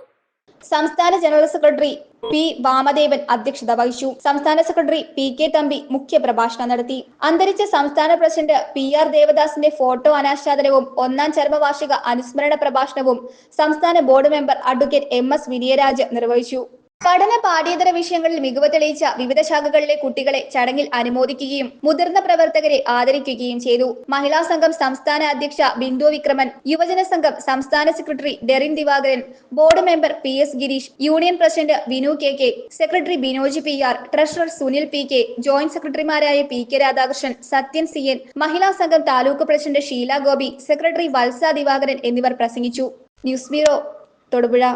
സംസ്ഥാന ജനറൽ സെക്രട്ടറി P. വാമദേവൻ അധ്യക്ഷത വഹിച്ചു. സംസ്ഥാന സെക്രട്ടറി PK തമ്പി മുഖ്യപ്രഭാഷണം നടത്തി. അന്തരിച്ച സംസ്ഥാന പ്രസിഡന്റ് PR ദേവദാസിന്റെ ഫോട്ടോ അനാച്ഛാദനവും 1ാം ചരമവാർഷിക അനുസ്മരണ പ്രഭാഷണവും സംസ്ഥാന board member advocate MS Vinayaraj നിർവഹിച്ചു. പഠന പാഠ്യേതര വിഷയങ്ങളിൽ മികവ് തെളിയിച്ച വിവിധ ശാഖകളിലെ കുട്ടികളെ ചടങ്ങിൽ അനുമോദിക്കുകയും മുതിർന്ന പ്രവർത്തകരെ ആദരിക്കുകയും ചെയ്തു. മഹിളാ സംഘം സംസ്ഥാന അധ്യക്ഷ ബിന്ദു വിക്രമൻ, യുവജന സംഘം സംസ്ഥാന secretary Derryn Divakaran, board member PS Girish, union president Vinu KK, secretary Binoj PR, treasurer Sunil PK, joint സെക്രട്ടറിമാരായ PK രാധാകൃഷ്ണൻ, സത്യൻ CN, മഹിളാ സംഘം താലൂക്ക് പ്രസിഡന്റ് ഷീല ഗോപി, സെക്രട്ടറി വത്സ ദിവാകരൻ എന്നിവർ പ്രസംഗിച്ചു. News bureau, Thodupuzha.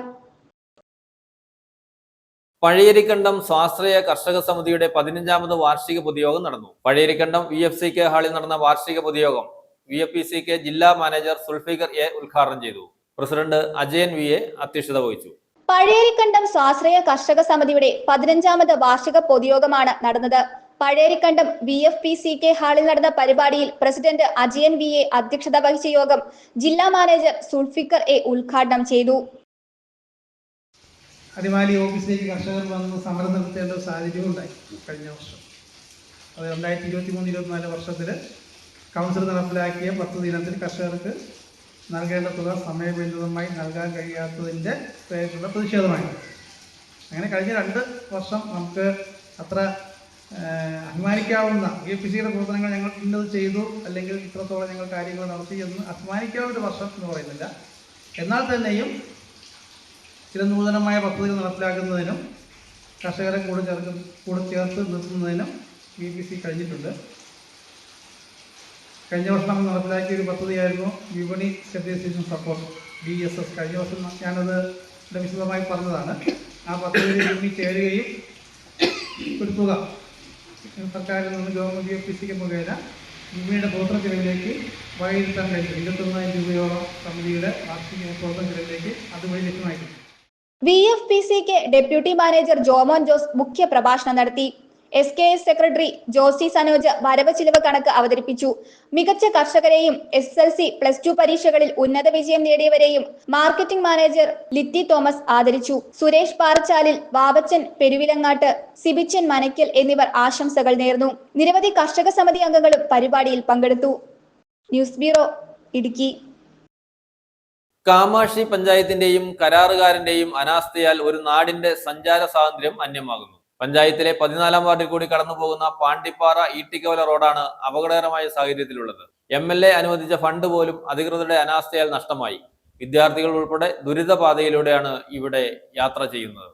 പഴയരിക്കണ്ടം സ്വാശ്രയ കർഷക സമിതിയുടെ 15ാമത് വാർഷിക പൊതുയോഗം നടന്നു. പഴയരിക്കണ്ടം VFCK ഹാളിൽ നടന്ന വാർഷിക പൊതുയോഗം VFPCK ജില്ലാ മാനേജർ സുൽഫിക്കർ A ഉദ്ഘാടനം ചെയ്തു. പ്രസിഡന്റ് അജയൻ VA അധ്യക്ഷത വഹിച്ചു. പഴയരിക്കണ്ടം സ്വാശ്രയ കർഷക സമിതിയുടെ 15ാമത് വാർഷിക പൊതുയോഗമാണ് നടന്നത്. പഴയരിക്കണ്ടം VFPCK ഹാളിൽ നടന്ന പരിപാടിയിൽ പ്രസിഡന്റ് അജയൻ VA അധ്യക്ഷത വഹിച്ച യോഗം ജില്ലാ മാനേജർ സുൽഫിക്കർ A ഉദ്ഘാടനം ചെയ്തു. അടിമാലി ഓഫീസിലേക്ക് കർഷകർ വന്ന് സമരം നടത്തേണ്ട ഒരു സാഹചര്യം ഉണ്ടായി കഴിഞ്ഞ വർഷം. അത് 2023-24 വർഷത്തിൽ കൗൺസിൽ നടപ്പിലാക്കിയ പദ്ധതി ഇനത്തിൽ കർഷകർക്ക് നൽകേണ്ട തുക സമയബന്ധിതമായി നൽകാൻ കഴിയാത്തതിൻ്റെ പേരിലുള്ള പ്രതിഷേധമായിരുന്നു. അങ്ങനെ കഴിഞ്ഞ 2 വർഷം നമുക്ക് അത്ര അഭിമാനിക്കാവുന്ന VFPCയുടെ പ്രവർത്തനങ്ങൾ ഞങ്ങൾ ഇന്നത് ചെയ്തു, അല്ലെങ്കിൽ ഇത്രത്തോളം ഞങ്ങൾ കാര്യങ്ങൾ നടത്തി എന്ന് അഭിമാനിക്കാവുന്ന ഒരു വർഷം എന്ന് പറയുന്നില്ല. എന്നാൽ തന്നെയും ചില നൂതനമായ പദ്ധതികൾ നടപ്പിലാക്കുന്നതിനും കർഷകരെ കൂടെ ചേർത്ത് നിർത്തുന്നതിനും VFPC കഴിഞ്ഞിട്ടുണ്ട്. കഴിഞ്ഞ വർഷം നമ്മൾ നടപ്പിലാക്കിയ ഒരു പദ്ധതിയായിരുന്നു വിപണി സ്റ്റെബിലൈസേഷൻ സപ്പോർട്ട് VSS. കഴിഞ്ഞ വർഷം ഞാനത് വിശദമായി പറഞ്ഞതാണ്. ആ പദ്ധതിയിൽ വിപണി ചേരുകയും ഒരു തുക സർക്കാരിൽ നിന്ന് ഗവൺമെൻറ് VFPCക്ക് മുഖേന വിപണിയുടെ പ്രവർത്തന ചെലവിലേക്ക് വകയിരുത്താൻ കഴിഞ്ഞു. 21,000 രൂപയോളം സമിതിയുടെ വാർഷിക പ്രവർത്തന ചെലവിലേക്ക് അതുവഴി ലഭ്യമായിട്ടുണ്ട്. VFPCK deputy manager Jomon Jose മുഖ്യ പ്രഭാഷണം നടത്തി. SKS സെക്രട്ടറി ജോസി സനോജ് വരവ് ചിലവ് കണക്ക് അവതരിപ്പിച്ചു. മികച്ച കർഷകരെയും SSLC+2 പരീക്ഷകളിൽ ഉന്നത വിജയം നേടിയവരെയും മാർക്കറ്റിംഗ് മാനേജർ ലിറ്റി തോമസ് ആദരിച്ചു. സുരേഷ് പാറച്ചാലിൽ, വാവച്ചൻ പെരുവിലങ്ങാട്ട്, സിബിച്ചൻ മനയ്ക്കൽ എന്നിവർ ആശംസകൾ നേർന്നു. നിരവധി കർഷക സമിതി അംഗങ്ങളും പരിപാടിയിൽ പങ്കെടുത്തു. News bureau, Idukki. കാമാക്ഷി പഞ്ചായത്തിന്റെയും കരാറുകാരന്റെയും അനാസ്ഥയാൽ ഒരു നാടിന്റെ സഞ്ചാര സ്വാതന്ത്ര്യം അന്യമാകുന്നു. പഞ്ചായത്തിലെ 14-ാം വാർഡിൽ കൂടി കടന്നുപോകുന്ന പാണ്ടിപ്പാറ ഈട്ടിക്കവല റോഡാണ് അപകടകരമായ സാഹചര്യത്തിലുള്ളത്. MLA അനുവദിച്ച ഫണ്ട് പോലും അധികൃതരുടെ അനാസ്ഥയാൽ നഷ്ടമായി. വിദ്യാർത്ഥികൾ ഉൾപ്പെടെ ദുരിതപാതയിലൂടെയാണ് ഇവിടെ യാത്ര ചെയ്യുന്നത്.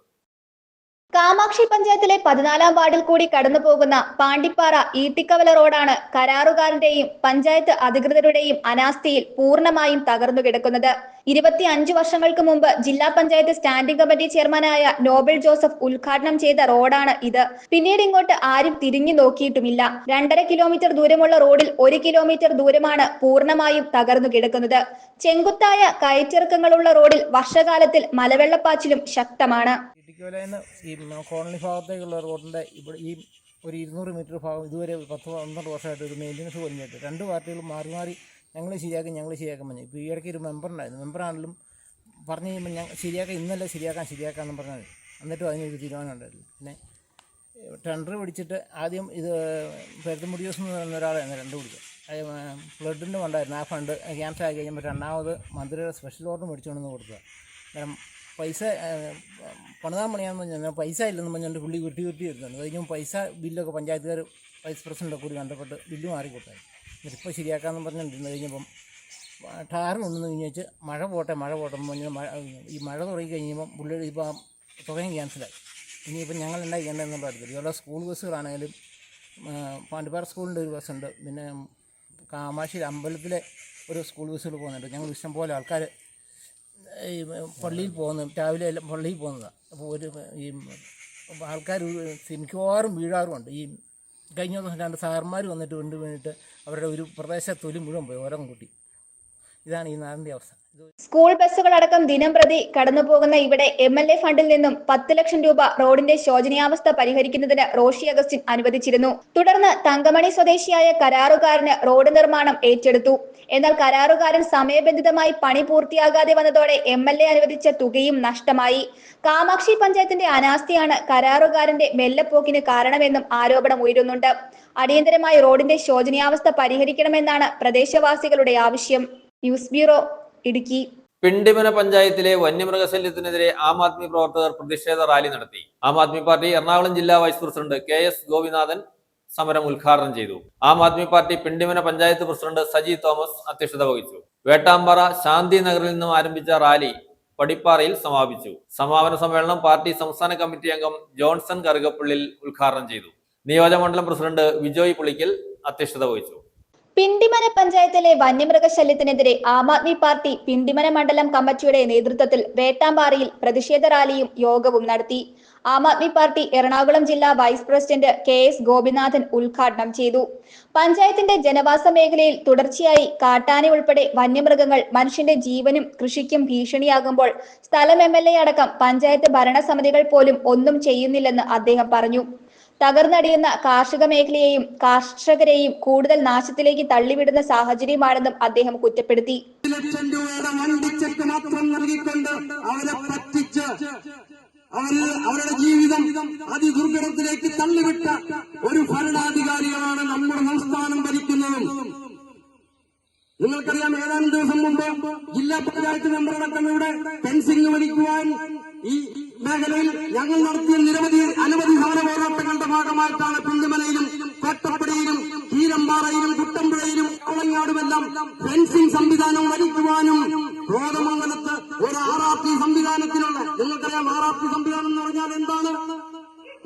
കാമാക്ഷി പഞ്ചായത്തിലെ 14-ാം വാർഡിൽ കൂടി കടന്നു പോകുന്ന പാണ്ടിപ്പാറ ഈട്ടിക്കവല റോഡാണ് കരാറുകാരന്റെയും പഞ്ചായത്ത് അധികൃതരുടെയും അനാസ്ഥയിൽ പൂർണ്ണമായും തകർന്നു കിടക്കുന്നത്. 25 വർഷങ്ങൾക്ക് മുമ്പ് ജില്ലാ പഞ്ചായത്ത് സ്റ്റാൻഡിംഗ് കമ്മിറ്റി ചെയർമാനായ നോബൽ ജോസഫ് ഉദ്ഘാടനം ചെയ്ത റോഡാണ് ഇത്. പിന്നീട് ഇങ്ങോട്ട് ആരും തിരിഞ്ഞു നോക്കിയിട്ടുമില്ല. 2.5 കിലോമീറ്റർ ദൂരമുള്ള റോഡിൽ 1 കിലോമീറ്റർ ദൂരമാണ് പൂർണ്ണമായും തകർന്നു കിടക്കുന്നത്. ചെങ്കുത്തായ കയറ്റിറക്കങ്ങളുള്ള റോഡിൽ വർഷകാലത്തിൽ മലവെള്ളപ്പാച്ചിലും ശക്തമാണ്. ഇടുക്കിയിലെ ഈ കോളനി ഭാഗത്തേക്കുള്ള റോഡിൻ്റെ ഇവിടെ ഈ ഒരു 200 മീറ്റർ ഭാഗം ഇതുവരെ 10-12 വർഷമായിട്ട് ഒരു മെയിൻ്റനൻസ് പോലിഞ്ഞിട്ട് 2 പാർട്ടികളും മാറി മാറി ഞങ്ങൾ ശരിയാക്കാൻ പറഞ്ഞു. ഇപ്പോൾ ഈ ഇടയ്ക്ക് ഒരു മെമ്പറുണ്ടായിരുന്നു. മെമ്പറാണെങ്കിലും പറഞ്ഞു കഴിയുമ്പോൾ ശരിയാക്കാൻ ഇന്നല്ല ശരിയാക്കാമെന്ന് പറഞ്ഞാൽ എന്നിട്ടും അതിനൊരു തീരുമാനം ഉണ്ടായിരുന്നു. പിന്നെ ടെൻഡർ പിടിച്ചിട്ട് ആദ്യം ഇത് പെരുത്തുമുടി ദിവസം എന്ന് പറയുന്ന ഒരാളായിരുന്നു ടെൻഡർ പിടിച്ചത്. ഫ്ലഡിൻ്റെ ഫണ്ടായിരുന്നു. ആ ഫണ്ട് ക്യാൻസൽ ആക്കി കഴിയുമ്പോൾ രണ്ടാമത് മന്ത്രിയുടെ സ്പെഷ്യൽ ഓർഡർ മേടിച്ചുകൊണ്ടെന്ന് കൊടുത്തത്. കാരണം പൈസ പണിതാൻ പണിയാന്ന് പറഞ്ഞാൽ പൈസ ഇല്ലെന്ന് പറഞ്ഞുകൊണ്ട് പുള്ളി കുട്ടി വരുന്നുണ്ട്. കഴിഞ്ഞ പൈസ ബില്ലൊക്കെ പഞ്ചായത്തുകാർ വൈസ് പ്രസിഡൻ്റൊക്കെ കൂടി ബന്ധപ്പെട്ട് ബില്ല് മാറിക്കൊടുത്തായി. എന്നിട്ടിപ്പോൾ ശരിയാക്കാമെന്ന് പറഞ്ഞിട്ടുണ്ട്. കഴിഞ്ഞപ്പം ടാറ് കൊണ്ടുവന്ന് കഴിഞ്ഞാൽ മഴ പോട്ടെ ഈ മഴ തുടങ്ങി കഴിയുമ്പം പുള്ളിയുടെ ഇപ്പോൾ തുകയും ക്യാൻസലായി. ഇനിയിപ്പം ഞങ്ങൾ ഉണ്ടാക്കിക്കേണ്ടതെന്നുള്ള അടുത്തില്ല. ഇതുപോലെ സ്കൂൾ ബസ്സുകളാണെങ്കിലും പാണ്ടിപ്പാറ സ്കൂളിൻ്റെ ഒരു ബസ്സുണ്ട്. പിന്നെ കാമാക്ഷി അമ്പലത്തിലെ ഒരു സ്കൂൾ ബസ്സുകൾ പോകുന്നുണ്ട്. ഞങ്ങൾ ഇഷ്ടംപോലെ ആൾക്കാർ ഈ പള്ളിയിൽ രാവിലെ എല്ലാം പള്ളിയിൽ പോകുന്നതാണ്. അപ്പോൾ ഈ ആൾക്കാർ മിക്കവാറും വീഴാറുമുണ്ട്. ഈ കഴിഞ്ഞ ദിവസം 2 സാറന്മാർ വന്നിട്ട് വീണിട്ട് അവരുടെ ഒരു പ്രദേശ തൊലി മുഴുവൻ പോയി ഓരം കൂട്ടി. ഇതാണ് ഈ നാടിൻ്റെ അവസ്ഥ. സ്കൂൾ ബസ്സുകളടക്കം ദിനം പ്രതി കടന്നുപോകുന്ന ഇവിടെ MLA ഫണ്ടിൽ നിന്നും 10 ലക്ഷം രൂപ റോഡിന്റെ ശോചനീയാവസ്ഥ പരിഹരിക്കുന്നതിന് റോഷി അഗസ്റ്റിൻ അനുവദിച്ചിരുന്നു. തുടർന്ന് തങ്കമണി സ്വദേശിയായ കരാറുകാരന് റോഡ് നിർമ്മാണം ഏറ്റെടുത്തു. എന്നാൽ കരാറുകാരൻ സമയബന്ധിതമായി പണി പൂർത്തിയാകാതെ വന്നതോടെ MLA അനുവദിച്ച തുകയും നഷ്ടമായി. കാമാക്ഷി പഞ്ചായത്തിന്റെ അനാസ്ഥയാണ് കരാറുകാരന്റെ മെല്ലെപ്പോക്കിന് കാരണമെന്നും ആരോപണം ഉയരുന്നുണ്ട്. അടിയന്തരമായി റോഡിന്റെ ശോചനീയാവസ്ഥ പരിഹരിക്കണമെന്നാണ് പ്രദേശവാസികളുടെ ആവശ്യം. News bureau, Idukki. പിണ്ടിമന പഞ്ചായത്തിലെ വന്യമൃഗശല്യത്തിനെതിരെ ആം ആദ്മി പ്രവർത്തകർ പ്രതിഷേധ റാലി നടത്തി. ആം ആദ്മി പാർട്ടി എറണാകുളം ജില്ലാ വൈസ് പ്രസിഡന്റ് KS ഗോപിനാഥൻ സമരം ഉദ്ഘാടനം ചെയ്തു. ആം ആദ്മി പാർട്ടി പിണ്ടിമന പഞ്ചായത്ത് പ്രസിഡന്റ് സജി തോമസ് അധ്യക്ഷത വഹിച്ചു. വേട്ടാമ്പാറ ശാന്തി നഗറിൽ നിന്നും ആരംഭിച്ച റാലി പടിപ്പാറയിൽ സമാപിച്ചു. സമാപന സമ്മേളനം പാർട്ടി സംസ്ഥാന കമ്മിറ്റി അംഗം ജോൺസൺ കറുകപ്പള്ളിൽ ഉദ്ഘാടനം ചെയ്തു. നിയോജകമണ്ഡലം പ്രസിഡന്റ് വിജോയ് പുളിക്കൽ അധ്യക്ഷത വഹിച്ചു. പിണ്ടിമന പഞ്ചായത്തിലെ വന്യമൃഗശല്യത്തിനെതിരെ ആം ആദ്മി പാർട്ടി പിണ്ടിമന മണ്ഡലം കമ്മിറ്റിയുടെ നേതൃത്വത്തിൽ വേട്ടാമ്പാറയിൽ പ്രതിഷേധ റാലിയും യോഗവും നടത്തി. ആം ആദ്മി പാർട്ടി എറണാകുളം ജില്ലാ വൈസ് പ്രസിഡന്റ് KS ഗോപിനാഥൻ ഉദ്ഘാടനം ചെയ്തു. പഞ്ചായത്തിന്റെ ജനവാസ മേഖലയിൽ തുടർച്ചയായി കാട്ടാന ഉൾപ്പെടെ വന്യമൃഗങ്ങൾ മനുഷ്യന്റെ ജീവനും കൃഷിക്കും ഭീഷണിയാകുമ്പോൾ സ്ഥലം MLA അടക്കം പഞ്ചായത്ത് ഭരണസമിതികൾ പോലും ഒന്നും ചെയ്യുന്നില്ലെന്ന് അദ്ദേഹം പറഞ്ഞു. തകർന്നടിയുന്ന കാർഷിക മേഖലയെയും കർഷകരെയും കൂടുതൽ നാശത്തിലേക്ക് തള്ളിവിടുന്ന സാഹചര്യമാണെന്നും അദ്ദേഹം കുറ്റപ്പെടുത്തി. അവരുടെ ജീവിതം അതിദുർഘടത്തിലേക്ക് തള്ളിവിട്ട ഒരു ഭരണാധികാരികളാണ് നമ്മുടെ സംസ്ഥാനം ഭരിക്കുന്നതും. നിങ്ങൾക്കറിയാം, ഏതാനും ദിവസം മുമ്പ് ജില്ലാ പഞ്ചായത്ത് മെമ്പറടക്കം ഇവിടെ ഫെൻസിംഗ് വലിക്കുവാൻ ഈ മേഖലയിൽ ഞങ്ങൾ നടത്തിയ അനവധി സമര പോരാട്ടങ്ങളുടെ ഭാഗമായിട്ടാണ് പിണ്ടിമനയിലും കോട്ടപ്പടിയിലും കീരമ്പാറയിലും കുട്ടമ്പുഴയിലും കോളങ്ങാടുമെല്ലാം ഫെൻസിംഗ് സംവിധാനം വലിക്കുവാനും കോതമംഗലത്ത് ഒരു RRT സംവിധാനത്തിനുള്ള, നിങ്ങൾക്കറിയാം RRT സംവിധാനം എന്ന് പറഞ്ഞാൽ എന്താണ്?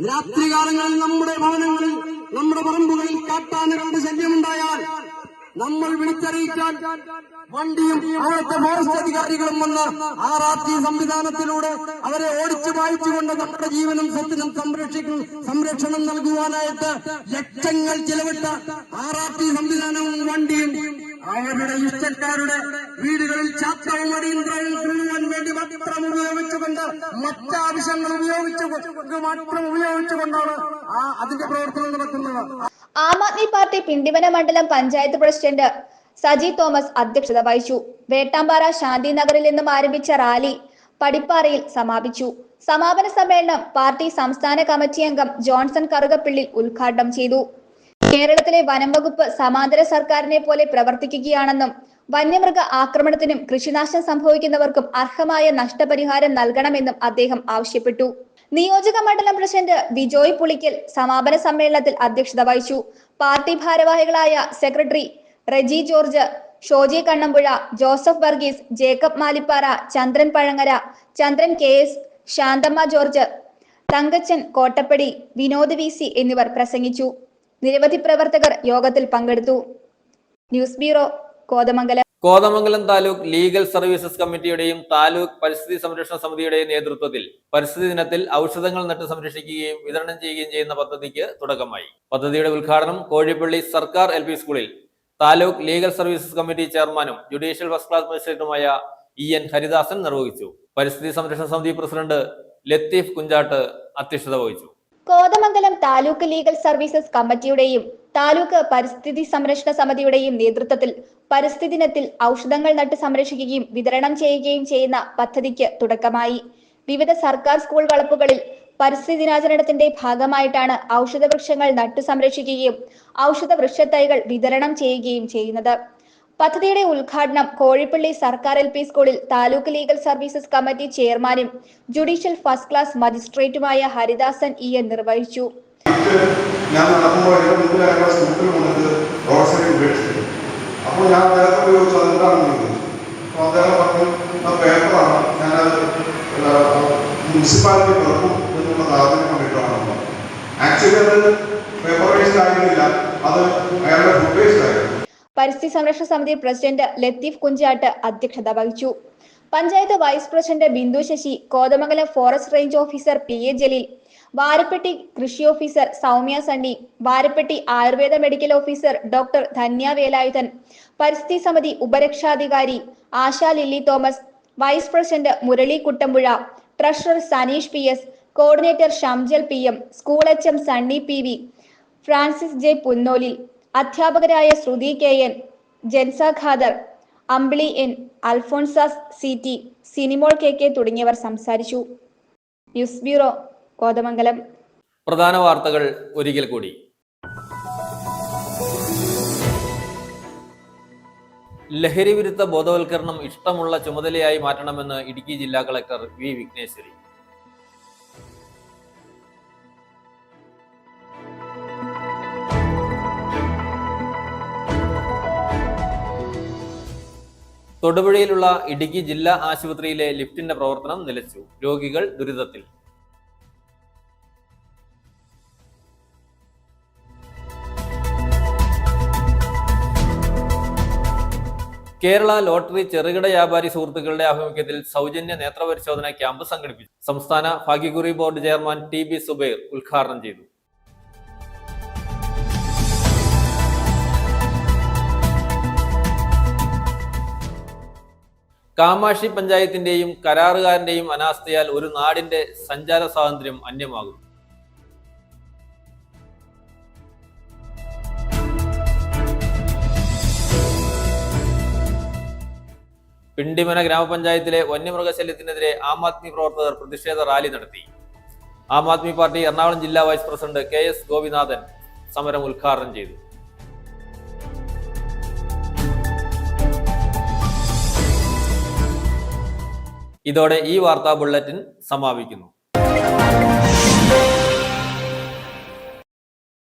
രാത്രികാലങ്ങളിൽ നമ്മുടെ ഭവനങ്ങളിൽ നമ്മുടെ പറമ്പുകളിൽ കാട്ടാനകളുടെ ശല്യമുണ്ടായാൽ നമ്മൾ വിളിച്ചറിയിച്ചാൽ വണ്ടിയും അവിടുത്തെ ഫോറസ്റ്റ് അധികാരികളും വന്ന് RRT സംവിധാനത്തിലൂടെ അവരെ ഓടിച്ചു വായിച്ചുകൊണ്ട് നമ്മുടെ ജീവനും സ്വത്തിനും സംരക്ഷണം നൽകുവാനായിട്ട് ലക്ഷങ്ങൾ ചെലവിട്ട RRT സംവിധാനവും വണ്ടിയും അവരുടെ ഇഷ്ടക്കാരുടെ വീടുകളിൽ ചാത്തവും അടിയന്തരവും കൊള്ളുവാൻ വേണ്ടി മാത്രം ഉപയോഗിച്ചുകൊണ്ട് മറ്റാവശ്യങ്ങൾ ഉപയോഗിച്ചുകൊണ്ടാണ് അതിന്റെ പ്രവർത്തനം നടത്തുന്നത്. ആം ആദ്മി പാർട്ടി പിണ്ടിമന മണ്ഡലം പഞ്ചായത്ത് പ്രസിഡന്റ് സജി തോമസ് അധ്യക്ഷത വഹിച്ചു. വേട്ടാമ്പാറ ശാന്തി നഗറിൽ നിന്നും ആരംഭിച്ച റാലി പടിപ്പാറയിൽ സമാപിച്ചു. സമാപന സമ്മേളനം പാർട്ടി സംസ്ഥാന കമ്മിറ്റി അംഗം ജോൺസൺ കറുകപ്പള്ളി ഉദ്ഘാടനം ചെയ്തു. കേരളത്തിലെ വനം വകുപ്പ് സമാന്തര സർക്കാരിനെ പോലെ പ്രവർത്തിക്കുകയാണെന്നും വന്യമൃഗ ആക്രമണത്തിനും കൃഷിനാശം സംഭവിക്കുന്നവർക്കും അർഹമായ നഷ്ടപരിഹാരം നൽകണമെന്നും അദ്ദേഹം ആവശ്യപ്പെട്ടു. നിയോജക മണ്ഡലം പ്രസിഡന്റ് വിജോയ് പുളിക്കൽ സമാപന സമ്മേളനത്തിൽ അധ്യക്ഷത വഹിച്ചു. പാർട്ടി ഭാരവാഹികളായ secretary Reji George, Shoji Kannampuzha, Joseph Varghese, Jacob Malipara, Chandran Pazhangara, Chandran KS, Shanthamma George, Thankachan Kottappady, Vinod VC എന്നിവർ പ്രസംഗിച്ചു. നിരവധി പ്രവർത്തകർ യോഗത്തിൽ പങ്കെടുത്തു. News bureau, Kothamangalam. Kothamangalam taluk legal services കമ്മിറ്റിയുടെയും താലൂക്ക് പരിസ്ഥിതി സംരക്ഷണ സമിതിയുടെയും നേതൃത്വത്തിൽ പരിസ്ഥിതി ദിനത്തിൽ ഔഷധങ്ങൾ നട്ട് സംരക്ഷിക്കുകയും വിതരണം ചെയ്യുകയും ചെയ്യുന്ന പദ്ധതിക്ക് തുടക്കമായി. പദ്ധതിയുടെ ഉദ്ഘാടനം കോഴിപ്പള്ളി സർക്കാർ LP സ്കൂളിൽ താലൂക്ക് ലീഗൽ സർവീസസ് കമ്മിറ്റി ചെയർമാനും ജുഡീഷ്യൽ ഫസ്റ്റ് ക്ലാസ് മജിസ്ട്രേറ്റുമായ EN ഹരിദാസൻ നിർവഹിച്ചു. പരിസ്ഥിതി സംരക്ഷണ സമിതി പ്രസിഡന്റ് ലത്തീഫ് കുഞ്ചാട്ട് അധ്യക്ഷത വഹിച്ചു. കോതമംഗലം താലൂക്ക് ലീഗൽ സർവീസസ് കമ്മിറ്റിയുടെയും താലൂക്ക് പരിസ്ഥിതി സംരക്ഷണ സമിതിയുടെയും നേതൃത്വത്തിൽ പരിസ്ഥിതി ദിനത്തിൽ ഔഷധങ്ങൾ നട്ട് സംരക്ഷിക്കുകയും വിതരണം ചെയ്യുകയും ചെയ്യുന്ന പദ്ധതിക്ക് തുടക്കമായി. വിവിധ സർക്കാർ സ്കൂൾ വളപ്പുകളിൽ പരിസ്ഥിതി ദിനാചരണത്തിന്റെ ഭാഗമായിട്ടാണ് ഔഷധ വൃക്ഷങ്ങൾ നട്ടു സംരക്ഷിക്കുകയും ഔഷധ വൃക്ഷത്തൈകൾ വിതരണം ചെയ്യുകയും ചെയ്യുന്നത്. പദ്ധതിയുടെ ഉദ്ഘാടനം കോഴിപ്പള്ളി സർക്കാർ LP സ്കൂളിൽ താലൂക്ക് ലീഗൽ സർവീസസ് കമ്മിറ്റി ചെയർമാനും ജുഡീഷ്യൽ ഫസ്റ്റ് ക്ലാസ് മജിസ്ട്രേറ്റുമായ ഹരിദാസൻ EN നിർവഹിച്ചു. ഞാൻ നടക്കുമ്പോൾ എൻ്റെ മുന്നിൽ അയാളെ സ്കൂട്ടിൽ വന്നിട്ട് റോഡ് സൈഡിൽ ഉപേക്ഷിച്ചു. അപ്പോൾ ഞാൻ അദ്ദേഹത്തോട് ചോദിച്ചു അതെന്താണെന്ന് ചോദിച്ചു. അപ്പോൾ അദ്ദേഹം പറഞ്ഞു ആ പേപ്പറാണ്, ഞാനത് മുനിസിപ്പാലിറ്റി തുറക്കും എന്നുള്ള സാധനം കൊണ്ടിട്ടാണ്. ആക്ച്വലി അത് പേപ്പർ വേസ്റ്റ് ആയിരുന്നില്ല, അത് അയാളുടെ ഫുഡ് വേസ്റ്റ് ആയിരുന്നു. പരിസ്ഥിതി സംരക്ഷണ സമിതി പ്രസിഡന്റ് ലത്തീഫ് കുഞ്ചാട്ട് അധ്യക്ഷത വഹിച്ചു. Panchayat vice president Bindu Sasi, Kothamangalam forest range officer PA Jaleel, Varappetty കൃഷി officer Soumya Sunny, Varappetty Ayurveda medical officer doctor Dhanya Velayudhan, പരിസ്ഥിതി സമിതി ഉപരക്ഷാധികാരി Asha Lilly Thomas, vice president Murali Kuttampuzha, treasurer Saneesh PS, coordinator Shamjal PM, school HM Sunny PV, Francis J Punnolil, അധ്യാപകരായ ശ്രുതി KN, ജെൻസ ഖാദർ, അമ്പിളി N, അൽഫോൺസാസ് CT, സിനിമോൾ KK തുടങ്ങിയവർ സംസാരിച്ചു. News bureau, Kothamangalam. പ്രധാന വാർത്തകൾ ഒരിക്കൽ കൂടി. ലഹരി വിരുദ്ധ ബോധവൽക്കരണം ഇഷ്ടമുള്ള ചുമതലയായി മാറ്റണമെന്ന് ഇടുക്കി ജില്ലാ കളക്ടർ V വിഘ്നേശ്വരി. തൊടുപുഴയിലുള്ള ഇടുക്കി ജില്ലാ ആശുപത്രിയിലെ ലിഫ്റ്റിന്റെ പ്രവർത്തനം നിലച്ചു. രോഗികൾ ദുരിതത്തിൽ. കേരള ലോട്ടറി ചെറുകിട വ്യാപാരി സുഹൃത്തുക്കളുടെ ആഭിമുഖ്യത്തിൽ സൗജന്യ നേത്രപരിശോധന ക്യാമ്പ് സംഘടിപ്പിച്ചു. സംസ്ഥാന ഭാഗ്യക്കുറി ബോർഡ് ചെയർമാൻ TB സുബൈർ ഉദ്ഘാടനം ചെയ്തു. കാമാക്ഷി പഞ്ചായത്തിന്റെയും കരാറുകാരന്റെയും അനാസ്ഥയാൽ ഒരു നാടിന്റെ സഞ്ചാര സ്വാതന്ത്ര്യം അന്യമാകും. പിണ്ടിമന ഗ്രാമപഞ്ചായത്തിലെ വന്യമൃഗശല്യത്തിനെതിരെ ആം ആദ്മി പ്രവർത്തകർ പ്രതിഷേധ റാലി നടത്തി. ആം ആദ്മി പാർട്ടി എറണാകുളം ജില്ലാ വൈസ് പ്രസിഡന്റ് KS ഗോപിനാഥൻ സമരം ഉദ്ഘാടനം ചെയ്തു. ഇതോടെ ഈ വാർത്താ ബുള്ളറ്റിൻ സമാപിക്കുന്നു.